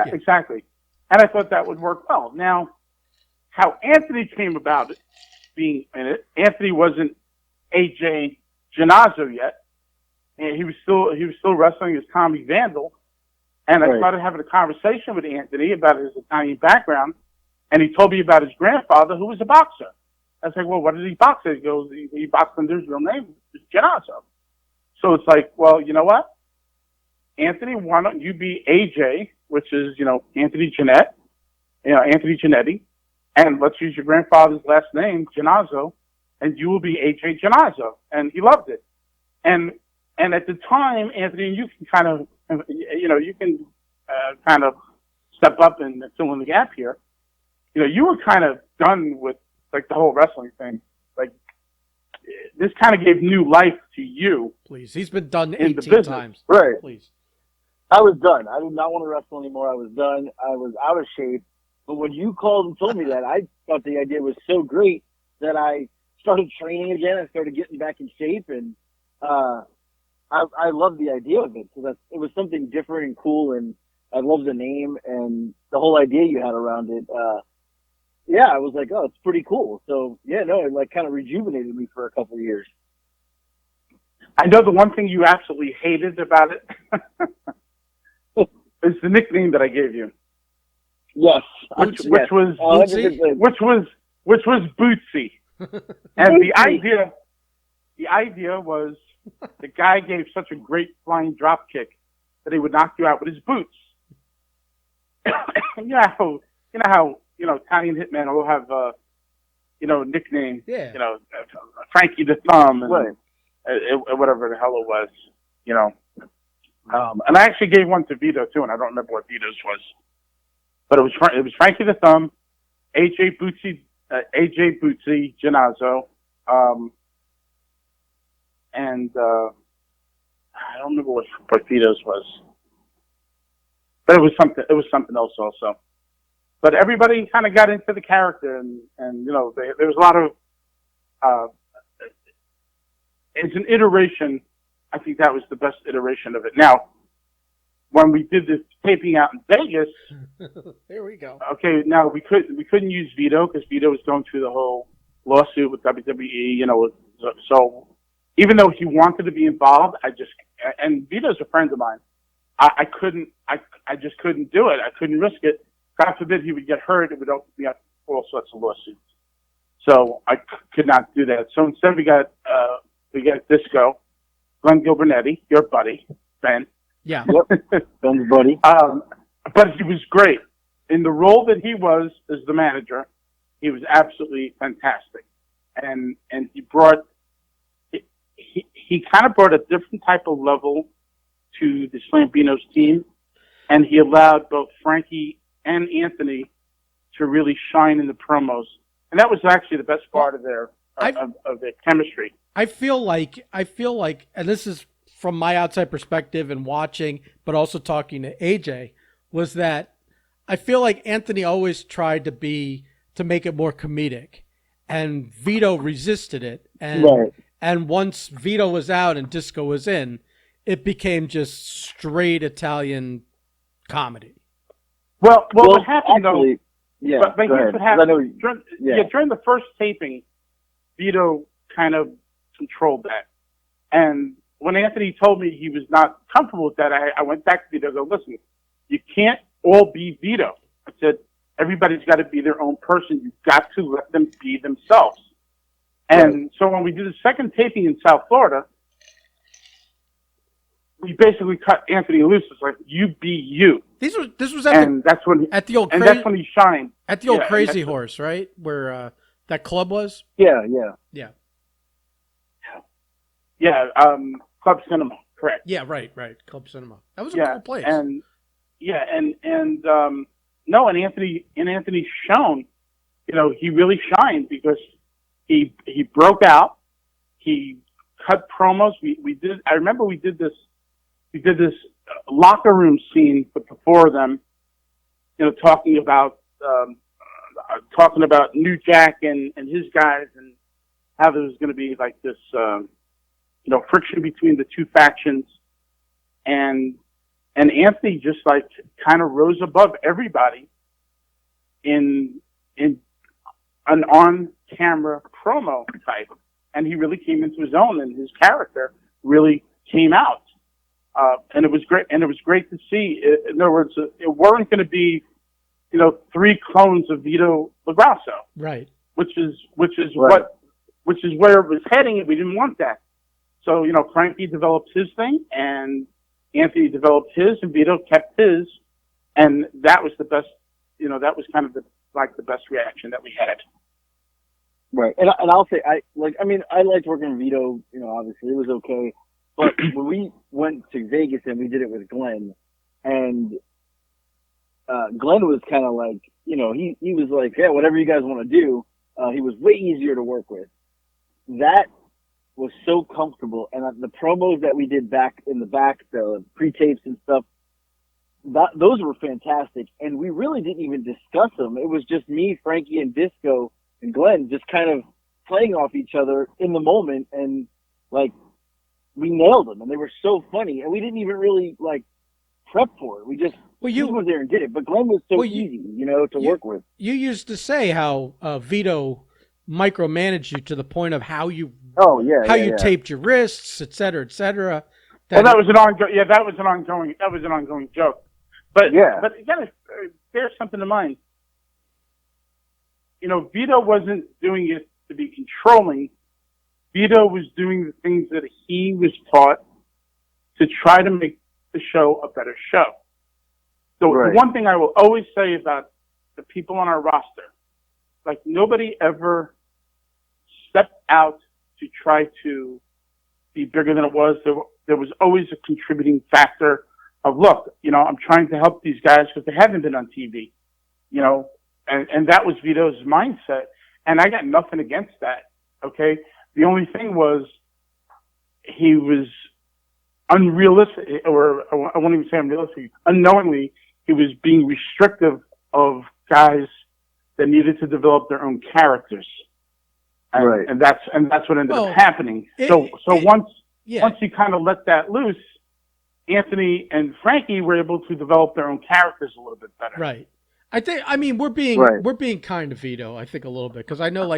exactly. And I thought that would work well. Now, how Anthony came about it being in it, Anthony wasn't AJ Genazzo yet, and he was still wrestling as Tommy Vandal. And I started having a conversation with Anthony about his Italian background, and he told me about his grandfather, who was a boxer. I was like, well, what did he box? He goes, he boxed under his real name, it's Genazzo. So it's like, well, you know what? Anthony, why don't you be AJ, which is, Anthony Giannetti, and let's use your grandfather's last name, Genazzo, and you will be AJ Genazzo. And he loved it. And at the time, Anthony, you can kind of, kind of step up and fill in the gap here. You were kind of done with like the whole wrestling thing. Like this kind of gave new life to you. Please, he's been done 18 times. Right. Please. I was done. I did not want to wrestle anymore. I was done. I was out of shape. But when you called and told me that, I thought the idea was so great that I started training again. I started getting back in shape, and I love the idea of it. So it was something different and cool, and I love the name and the whole idea you had around it. I was like, oh, it's pretty cool. So it like kind of rejuvenated me for a couple of years. I know the one thing you absolutely hated about it is the nickname that I gave you. Yes, which was Bootsy. And the idea was the guy gave such a great flying drop kick that he would knock you out with his boots. you know how Italian hitmen will have nickname. Yeah. Frankie the Thumb and whatever the hell it was. And I actually gave one to Vito too, and I don't remember what Vito's was, but it was Frankie the Thumb, AJ Bootsy Genazzo, and I don't remember what Vito's was, but it was something else also. But everybody kind of got into the character, and there was a lot of it's an iteration. I think that was the best iteration of it. Now, when we did this taping out in Vegas, there we go. Okay, now we couldn't use Vito because Vito was going through the whole lawsuit with WWE. So even though he wanted to be involved, and Vito's a friend of mine, I just couldn't do it. I couldn't risk it. God forbid he would get hurt. It would open me up all sorts of lawsuits. So I could not do that. So instead we got Disco, Glenn Gilbernetti, your buddy, Ben. Yeah. Ben's buddy. But he was great. In the role that he was as the manager, he was absolutely fantastic. And he kind of brought a different type of level to the Slampinos team, and he allowed both Frankie and Anthony to really shine in the promos. And that was actually the best part of their of their chemistry. I feel like, and this is from my outside perspective and watching, but also talking to AJ, was that I feel like Anthony always tried to make it more comedic, and Vito resisted it. And once Vito was out and Disco was in, it became just straight Italian comedy. Well, what happened actually, though? Yeah, but here's what happened. During the first taping, Vito kind of controlled that. And when Anthony told me he was not comfortable with that, I went back to Vito and go, listen, you can't all be Vito. I said, everybody's got to be their own person. You've got to let them be themselves. And so when we did the second taping in South Florida, we basically cut Anthony loose. It's like, you be you. This was that's when he shined. At the old Crazy Horse, right? Where that club was? Yeah. Club Cinema, correct. Yeah, right. Club Cinema. That was a cool place. And Anthony shone, he really shined because he broke out. He cut promos. I remember we did this locker room scene with the four of them, talking about New Jack and his guys, and how there was going to be like this, friction between the two factions. And Anthony just like kind of rose above everybody in an on-camera promo type. And he really came into his own, and his character really came out. And it was great. And it was great to see. In other words, it weren't going to be, three clones of Vito LaGrasso. Right. Which is where it was heading, and we didn't want that. So, Frankie developed his thing, and Anthony developed his, and Vito kept his. And that was the best, that was kind of the best reaction that we had. Right. And I'll say, I liked working with Vito, obviously it was okay. But when we went to Vegas and we did it with Glenn, and Glenn was kind of like, he was like, yeah, whatever you guys want to do. He was way easier to work with. That was so comfortable. And the promos that we did back in the back, the pre-tapes and stuff, those were fantastic. And we really didn't even discuss them. It was just me, Frankie, and Disco and Glenn just kind of playing off each other in the moment. And, we nailed them. And they were so funny. And we didn't even really, prep for it. We just went there and did it. But Glenn was so easy, to work with. You used to say how Vito micromanaged you to the point of how you taped your wrists, et cetera, et cetera. That was an ongoing joke. But you gotta bear something in mind. Vito wasn't doing it to be controlling. Vito was doing the things that he was taught to try to make the show a better show. So the one thing I will always say about the people on our roster, nobody ever stepped out to try to be bigger than it was. There was always a contributing factor of, look, I'm trying to help these guys because they haven't been on TV, and that was Vito's mindset. And I got nothing against that. Okay. The only thing was he was unrealistic, or I won't even say unrealistic, unknowingly, he was being restrictive of guys that needed to develop their own characters. And that's what ended up happening. Once you kind of let that loose, Anthony and Frankie were able to develop their own characters a little bit better. Right. We're being kind to Vito, I think, a little bit, because I know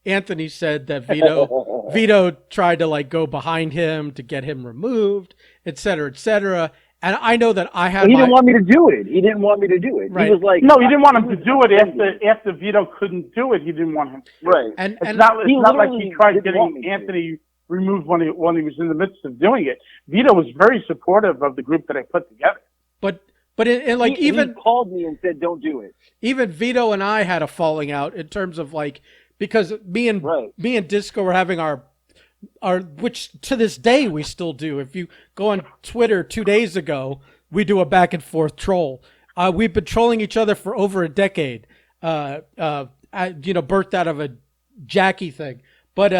Anthony said that Vito tried to go behind him to get him removed, et cetera, et cetera. And I know that I had. He didn't want me to do it. He didn't want me to do it. Right. He was like, no, he didn't want him to do it after Vito couldn't do it. He didn't want him. Right. And it's not like he tried getting Anthony removed when he was in the midst of doing it. Vito was very supportive of the group that I put together. He called me and said, "Don't do it." Even Vito and I had a falling out in terms of because me and Disco were having our which to this day we still do. If you go on Twitter 2 days ago, we do a back and forth troll. We've been trolling each other for over a decade. Birthed out of a Jackie thing. But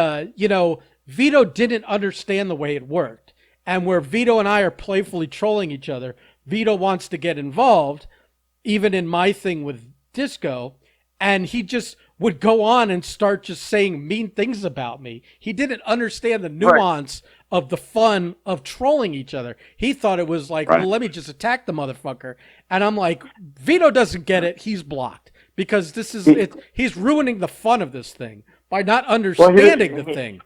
Vito didn't understand the way it worked. And where Vito and I are playfully trolling each other, Vito wants to get involved, even in my thing with Disco, and he just would go on and start just saying mean things about me. He didn't understand the nuance of the fun of trolling each other. He thought it was like, well, let me just attack the motherfucker. And I'm like, Vito doesn't get it. He's blocked because this is it. He's ruining the fun of this thing by not understanding the thing.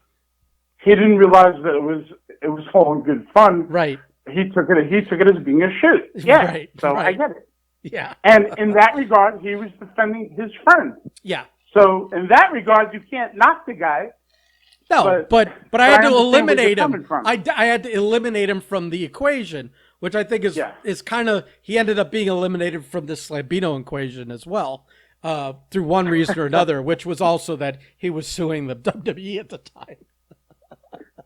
He didn't realize that it was all in good fun. Right. He took it as being a shoot. Yeah. Right. So right. I get it. Yeah. And in that regard, he was defending his friend. Yeah. So in that regard, you can't knock the guy. No, but I had to eliminate him. I had to eliminate him from the equation, which I think is kind of, he ended up being eliminated from the Slambino equation as well, through one reason or another, which was also that he was suing the WWE at the time.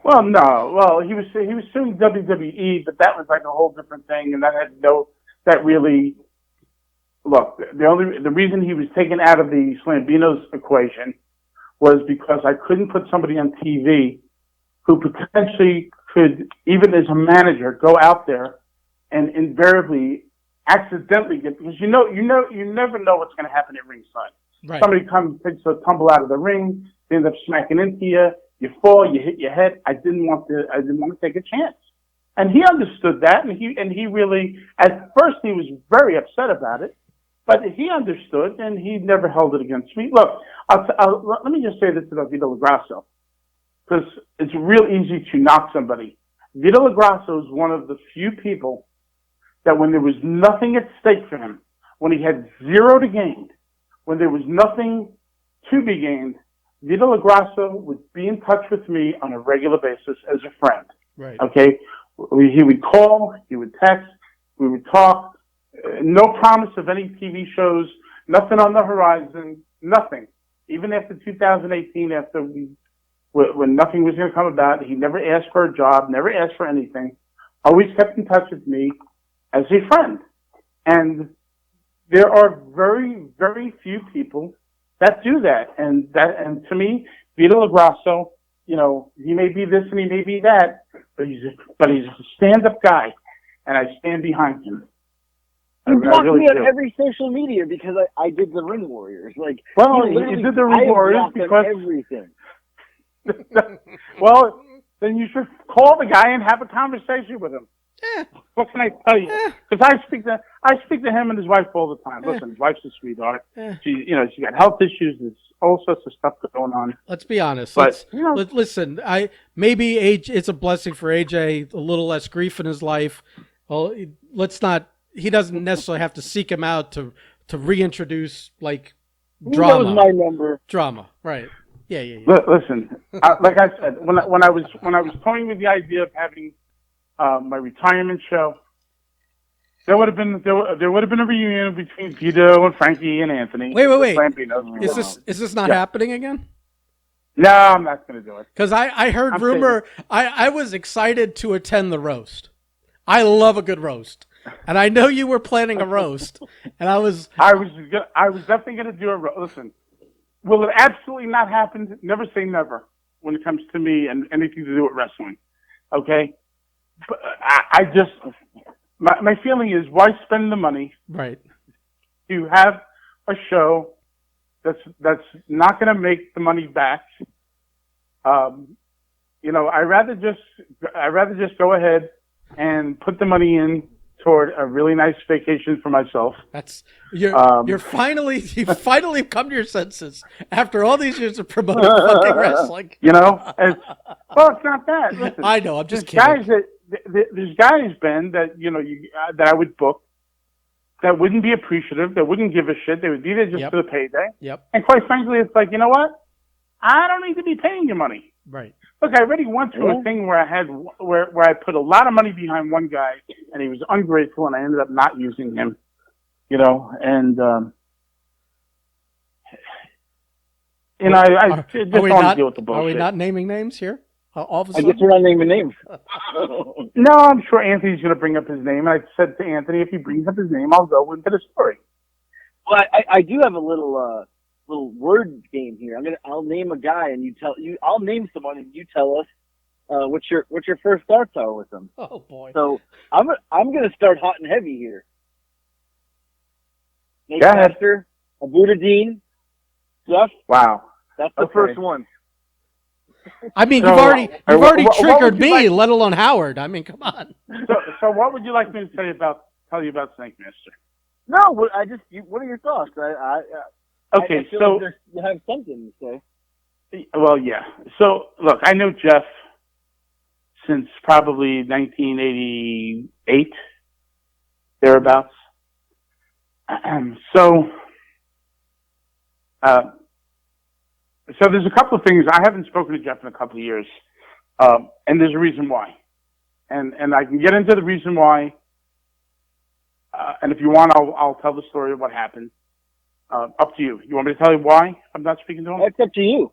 Well, no. Well, he was suing WWE, but that was like a whole different thing, and that really. Look, the reason he was taken out of the Slambino's equation was because I couldn't put somebody on TV who potentially could, even as a manager, go out there and invariably accidentally get, because you never know what's going to happen at ringside. Right. Somebody comes, takes a tumble out of the ring, they end up smacking into you, you fall, you hit your head. I didn't want to take a chance. And he understood that, and he really, at first he was very upset about it. But he understood, and he never held it against me. Look, let me just say this about Vito LaGrasso, because it's real easy to knock somebody. Vito LaGrasso is one of the few people that when there was nothing at stake for him, when he had zero to gain, when there was nothing to be gained, Vito LaGrasso would be in touch with me on a regular basis as a friend. Right. Okay? He would call, he would text, we would talk. No promise of any TV shows, nothing on the horizon, nothing. Even after 2018, when nothing was going to come about, he never asked for a job, never asked for anything, always kept in touch with me as a friend. And there are very, very few people that do that. And to me, Vito LaGrasso, he may be this and he may be that, but he's a stand-up guy, and I stand behind him. You blocked me on every social media because I did the Ring Warriors. Like, you did the Ring Warriors because everything. Well, then you should call the guy and have a conversation with him. What can I tell you? Because I speak to him and his wife all the time. Listen, his wife's a sweetheart. She got health issues. There's all sorts of stuff going on. Let's be honest. But listen. Maybe it's a blessing for AJ. A little less grief in his life. Well, let's not. He doesn't necessarily have to seek him out to reintroduce like drama. That was my number. Drama, right? Yeah. Listen, like I said, when I was toying with the idea of having my retirement show, there would have been a reunion between Vito and Frankie and Anthony. Wait. Is this not happening again? No, I'm not going to do it. Because I heard rumor. I was excited to attend the roast. I love a good roast. And I know you were planning a roast, and I was definitely going to do a roast. Listen, will it absolutely not happen? Never say never when it comes to me and anything to do with wrestling. Okay, but my feeling is why spend the money right to have a show that's not going to make the money back. I'd rather just go ahead and put the money in toward a really nice vacation for myself. You've finally come to your senses after all these years of promoting fucking wrestling. It's not that. Listen, I know. I'm just kidding. There's guys, Ben, that that I would book that wouldn't be appreciative, that wouldn't give a shit. They would be there just for the payday. Yep. And quite frankly, it's like, you know what? I don't need to be paying you money. Right. Look, I already went through a thing where I put a lot of money behind one guy, and he was ungrateful, and I ended up not using him. And I just want to deal with the bullshit. Are we not naming names here? All of a I sudden? guess we're not naming names. No, I'm sure Anthony's going to bring up his name. I said to Anthony, if he brings up his name, I'll go into the story. Well, I do have a little little word game here. I'll name a guy and I'll name someone and you tell us what your first thoughts are with them. Oh boy. So I'm gonna start hot and heavy here. Nate Go ahead. Pastor, Abudadeen, Jeff. Wow. That's the first one. I mean, So, you've already what triggered would you me, like- let alone Howard. I mean, come on. So what would you like me to tell you about Snake Master? No, what are your thoughts? Okay, I feel so like you have something to say. well, yeah. So look, I know Jeff since probably 1988, thereabouts. So there's a couple of things. I haven't spoken to Jeff in a couple of years, and there's a reason why. And I can get into the reason why. And if you want, I'll tell the story of what happened. Up to you. You want me to tell you why I'm not speaking to him? That's up to you.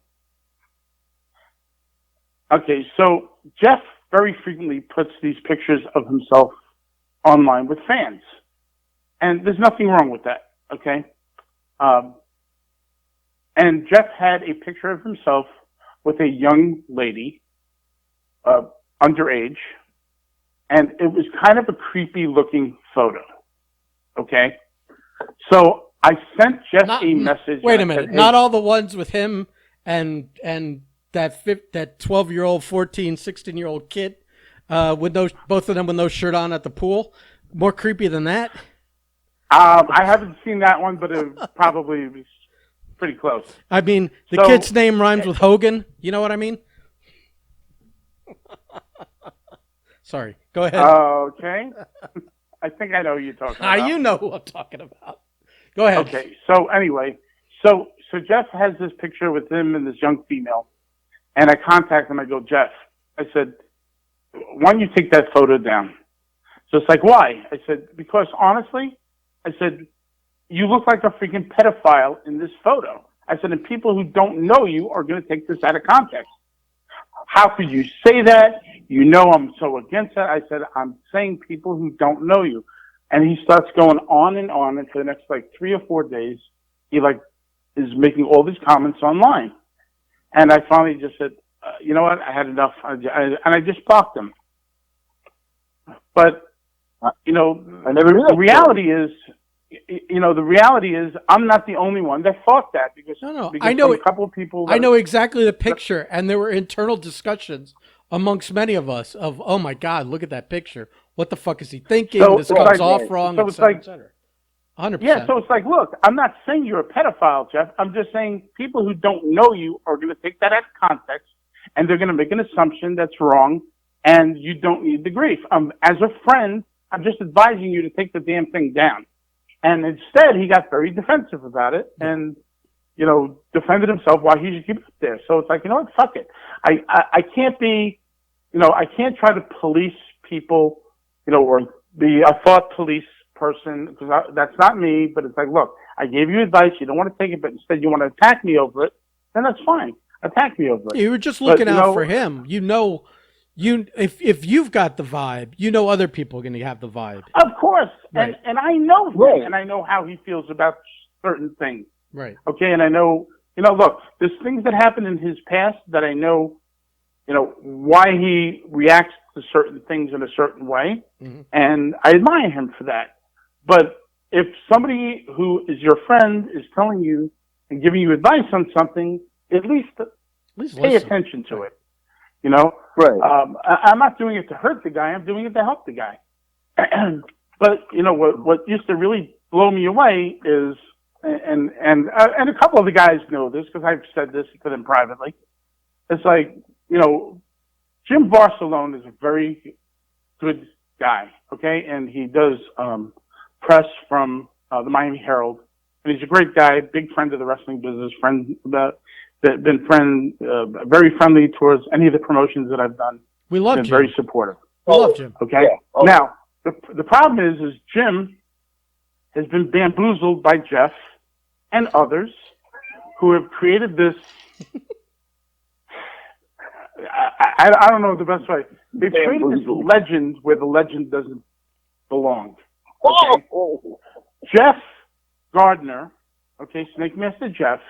Okay, so Jeff very frequently puts these pictures of himself online with fans. And there's nothing wrong with that, okay? And Jeff had a picture of himself with a young lady, underage, and it was kind of a creepy looking photo, okay? So I sent Jeff a message. Wait a minute. Said, hey, not all the ones with him and that 12-year-old, 14, 16-year-old kid with both of them with no shirt on at the pool. More creepy than that? I haven't seen that one, but it probably was pretty close. I mean, the kid's name rhymes with Hogan. You know what I mean? Sorry. Go ahead. Okay. I think I know who you're talking about. You know who I'm talking about. Go ahead. Okay. So anyway, so Jeff has this picture with him and this young female, and I contact him. I go, Jeff, I said, why don't you take that photo down? So it's like, why? I said, because honestly, I said, you look like a freaking pedophile in this photo. I said, and people who don't know you are going to take this out of context. How could you say that? You know I'm so against that. I said, I'm saying people who don't know you. And he starts going on, and for the next 3 or 4 days, he is making all these comments online. And I finally just said, you know what? I had enough. And I just blocked him. But, I never knew that. The reality is I'm not the only one that thought that because I know a couple of people. I know exactly the picture, and there were internal discussions amongst many of us of, oh my God, look at that picture. What the fuck is he thinking? This comes off wrong, et cetera. 100%. Yeah, so it's like, look, I'm not saying you're a pedophile, Jeff. I'm just saying people who don't know you are going to take that out of context, and they're going to make an assumption that's wrong, and you don't need the grief. As a friend, I'm just advising you to take the damn thing down. And instead, he got very defensive about it and, defended himself why he should keep it there. So it's like, you know what? Fuck it. I can't be, I can't try to police people, or be a thought police person because that's not me. But it's like, look, I gave you advice. You don't want to take it, but instead you want to attack me over it. Then that's fine. Attack me over it. You were just looking out for him. If you've got the vibe, other people are going to have the vibe. Of course. Right. And I know him, right. and I know how he feels about certain things. Right. Okay, and I know, look, there's things that happen in his past that I know, why he reacts to certain things in a certain way, and I admire him for that. But if somebody who is your friend is telling you and giving you advice on something, at least pay attention to it. Right. I'm not doing it to hurt the guy. I'm doing it to help the guy. But what used to really blow me away is, and a couple of the guys know this because I've said this to them privately. It's like, Jim Barcelone is a very good guy, okay, and he does press from the Miami Herald, and he's a great guy, big friend of the wrestling business, very friendly towards any of the promotions that I've done. We love Jim. Jim. Very supportive. We love Jim. Okay. Yeah. Now the problem is Jim has been bamboozled by Jeff and others who have created this. I don't know the best way. They've created this legend where the legend doesn't belong. Okay? Oh. Jeff Gardner, okay, Snake Master Jeff,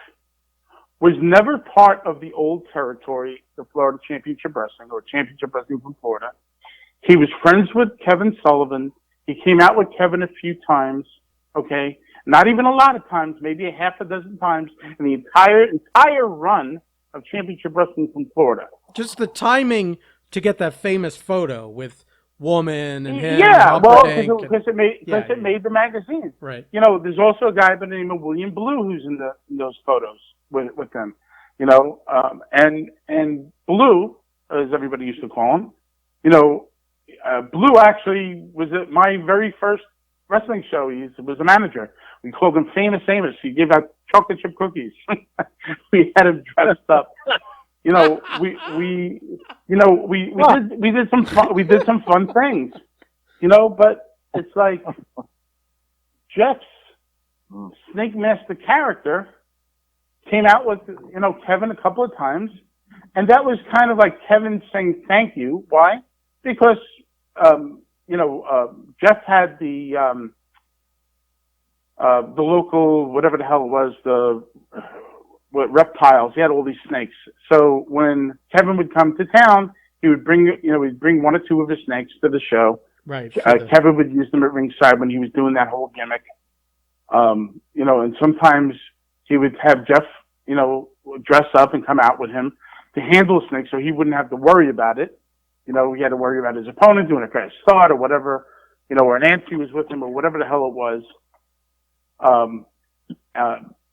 was never part of the old territory, the Florida Championship Wrestling or Championship Wrestling from Florida. He was friends with Kevin Sullivan. He came out with Kevin a few times, okay? Not even a lot of times, maybe a half a dozen times in the entire run of Championship Wrestling from Florida. Just the timing to get that famous photo with Woman and him. Yeah, and well, Humperdinck because it made the magazine. Right. You know, there's also a guy by the name of William Blue who's in those photos with them. You know, and Blue, as everybody used to call him, you know, Blue actually was at my very first wrestling show. He was a manager. We called him Famous Amos. He gave out chocolate chip cookies. We had him dressed up. You know, we did some fun things. You know, but it's like Jeff's Snake Master character came out with, you know, Kevin a couple of times, and that was kind of like Kevin saying thank you. Why? Because Jeff had the local, whatever the hell it was, reptiles. He had all these snakes. So when Kevin would come to town, he'd bring one or two of his snakes to the show. Right. Kevin would use them at ringside when he was doing that whole gimmick. You know, and sometimes he would have Jeff, you know, dress up and come out with him to handle a snake so he wouldn't have to worry about it. You know, he had to worry about his opponent doing a crash start or whatever, you know, or an Nancy was with him or whatever the hell it was.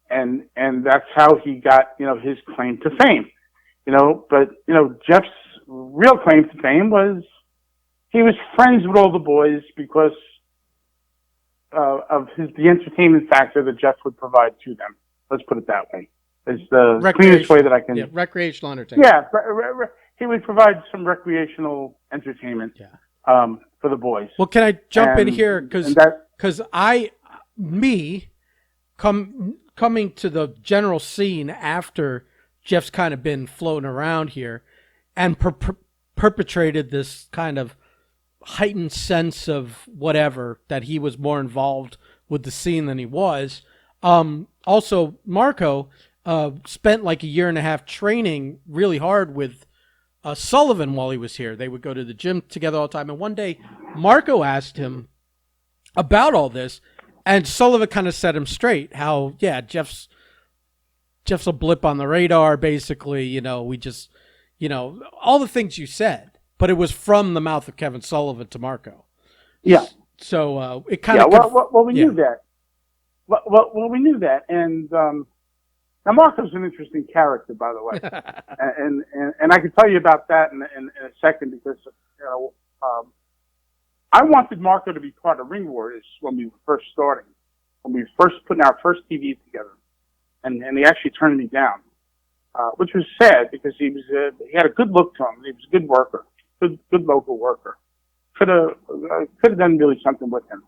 And that's how he got, you know, his claim to fame, you know, but, you know, Jeff's real claim to fame was he was friends with all the boys because, of the entertainment factor that Jeff would provide to them. Let's put it that way. It's the cleanest way that I can. Yeah, recreational entertainment. Yeah, he would provide some recreational entertainment. Yeah. For the boys. Well, can I jump in here because coming to the general scene after Jeff's kind of been floating around here and perpetrated this kind of heightened sense of whatever, that he was more involved with the scene than he was. Also, Marco spent like a year and a half training really hard with Sullivan while he was here. They would go to the gym together all the time. And one day, Marco asked him about all this, and Sullivan kind of set him straight. How, yeah, Jeff's a blip on the radar, basically. You know, we just, you know, all the things you said. But it was from the mouth of Kevin Sullivan to Marco. Yeah. So it kind of... Well, we knew that. Well, we knew that. And now Marco's an interesting character, by the way. and I can tell you about that in a second because, you know, I wanted Marco to be part of Ring Warriors when we were first starting, when we were first putting our first TV together. And he actually turned me down, which was sad because he had a good look to him. He was a good worker. Good local worker. Could have done really something with him.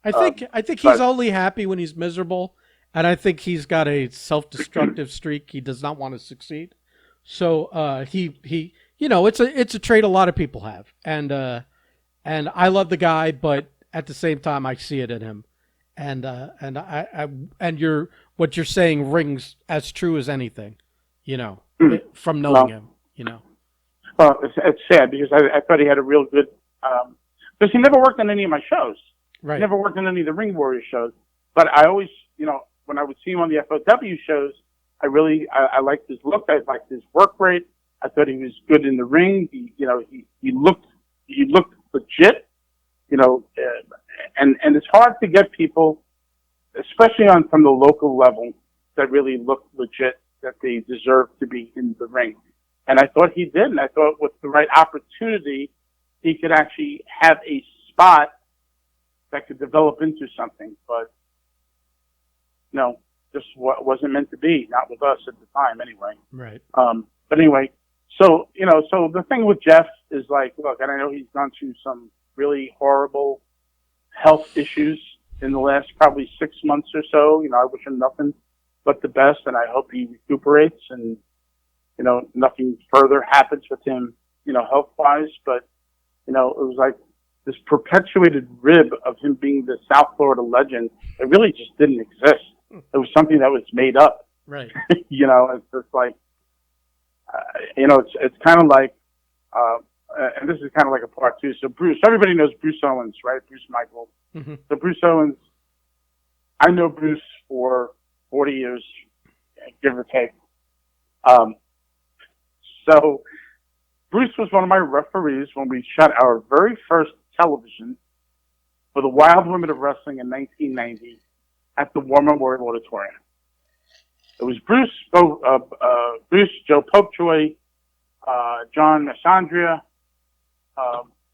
I think he's only happy when he's miserable, and I think he's got a self-destructive streak. He does not want to succeed. So he you know, it's a trait a lot of people have, and I love the guy, but at the same time I see it in him, and what you're saying rings as true as anything, you know, from knowing him, you know. Well, it's sad because I thought he had a real good, because he never worked on any of my shows. Right. He never worked on any of the Ring Warrior shows. But I always, you know, when I would see him on the FOW shows, I liked his look. I liked his work rate. I thought he was good in the ring. He looked legit, you know, and it's hard to get people, especially from the local level, that really look legit, that they deserve to be in the ring. And I thought he did, and I thought with the right opportunity, he could actually have a spot that could develop into something. But, no, just wasn't meant to be, not with us at the time anyway. Right. But anyway, so the thing with Jeff is like, look, and I know he's gone through some really horrible health issues in the last probably 6 months or so. You know, I wish him nothing but the best, and I hope he recuperates and, you know, nothing further happens with him, you know, health-wise. But, you know, it was like this perpetuated rib of him being the South Florida legend. It really just didn't exist. It was something that was made up. Right. You know, it's just like, you know, it's kind of like, and this is kind of like a part two. So Bruce, everybody knows Bruce Owens, right? Bruce Michaels. Mm-hmm. So Bruce Owens, I know Bruce for 40 years, give or take. So Bruce was one of my referees when we shot our very first television for the Wild Women of Wrestling in 1990 at the War Memorial Auditorium. It was Bruce, Joe Popejoy, John Massandria.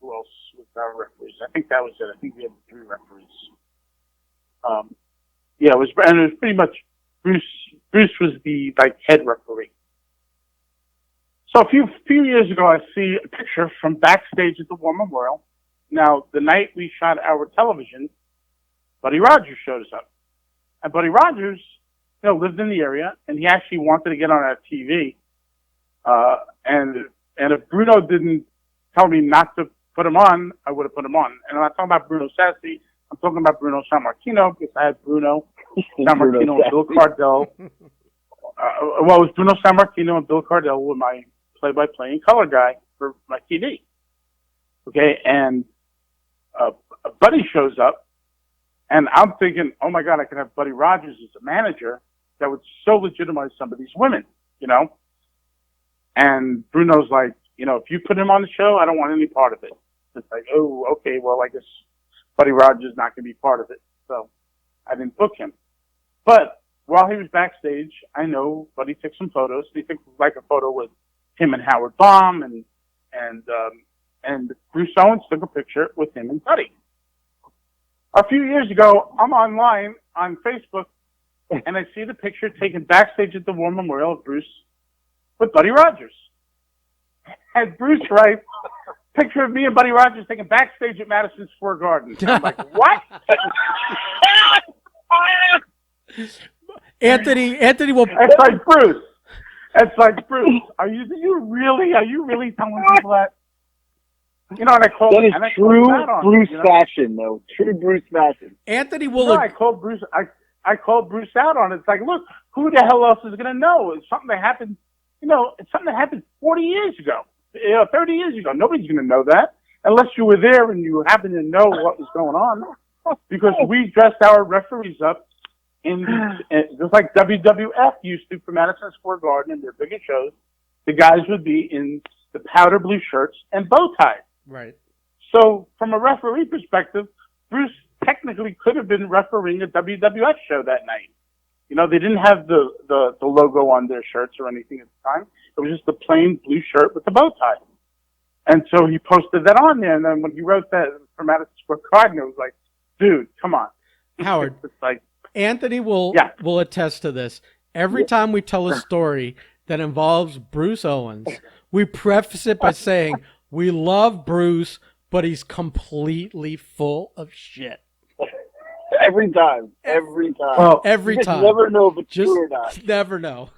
Who else was our referees? I think that was it. I think we had 3 referees. Yeah, it was pretty much Bruce. Bruce was the head referee. So a few years ago, I see a picture from backstage at the War Memorial. Now, the night we shot our television, Buddy Rogers showed us up, and Buddy Rogers, you know, lived in the area, and he actually wanted to get on our TV. And if Bruno didn't tell me not to put him on, I would have put him on. And I'm not talking about Bruno Sassi. I'm talking about Bruno Sammartino, because I had Bruno Sammartino and Bill Cardell. Well, it was Bruno Sammartino and Bill Cardell were my play-by-play and color guy for my TV. Okay, and Buddy shows up, and I'm thinking, oh my God, I could have Buddy Rogers as a manager that would so legitimize some of these women, you know? And Bruno's like, you know, if you put him on the show, I don't want any part of it. It's like, oh, okay, well, I guess Buddy Rogers is not going to be part of it. So I didn't book him. But while he was backstage, I know Buddy took some photos. He took like a photo with him and Howard Baum, and Bruce Owens took a picture with him and Buddy. A few years ago, I'm online on Facebook, and I see the picture taken backstage at the War Memorial of Bruce with Buddy Rogers. And Bruce writes, picture of me and Buddy Rogers taken backstage at Madison Square Garden. And I'm like, what? Anthony will. It's like Bruce. Are you really telling people that? You know, and I called. That is true Bruce fashion, though. True Bruce fashion. Anthony will. No, I called Bruce. I called Bruce out on it. It's like, look, who the hell else is going to know? It's something that happened. You know, it's something that happened 40 years ago. 30 years ago. Nobody's going to know that unless you were there and you happen to know what was going on. Because we dressed our referees up in just like WWF used to for Madison Square Garden in their biggest shows. The guys would be in the powder blue shirts and bow ties. Right. So from a referee perspective, Bruce technically could have been refereeing a WWF show that night. You know, they didn't have the logo on their shirts or anything at the time. It was just the plain blue shirt with the bow tie. And so he posted that on there. And then when he wrote that for Madison Square Garden, it was like, dude, come on. Howard, it's like, Anthony will attest to this. Every time we tell a story that involves Bruce Owens, we preface it by saying, we love Bruce, but he's completely full of shit. Every time. Well, every time. Never know if it's true or not. Never know.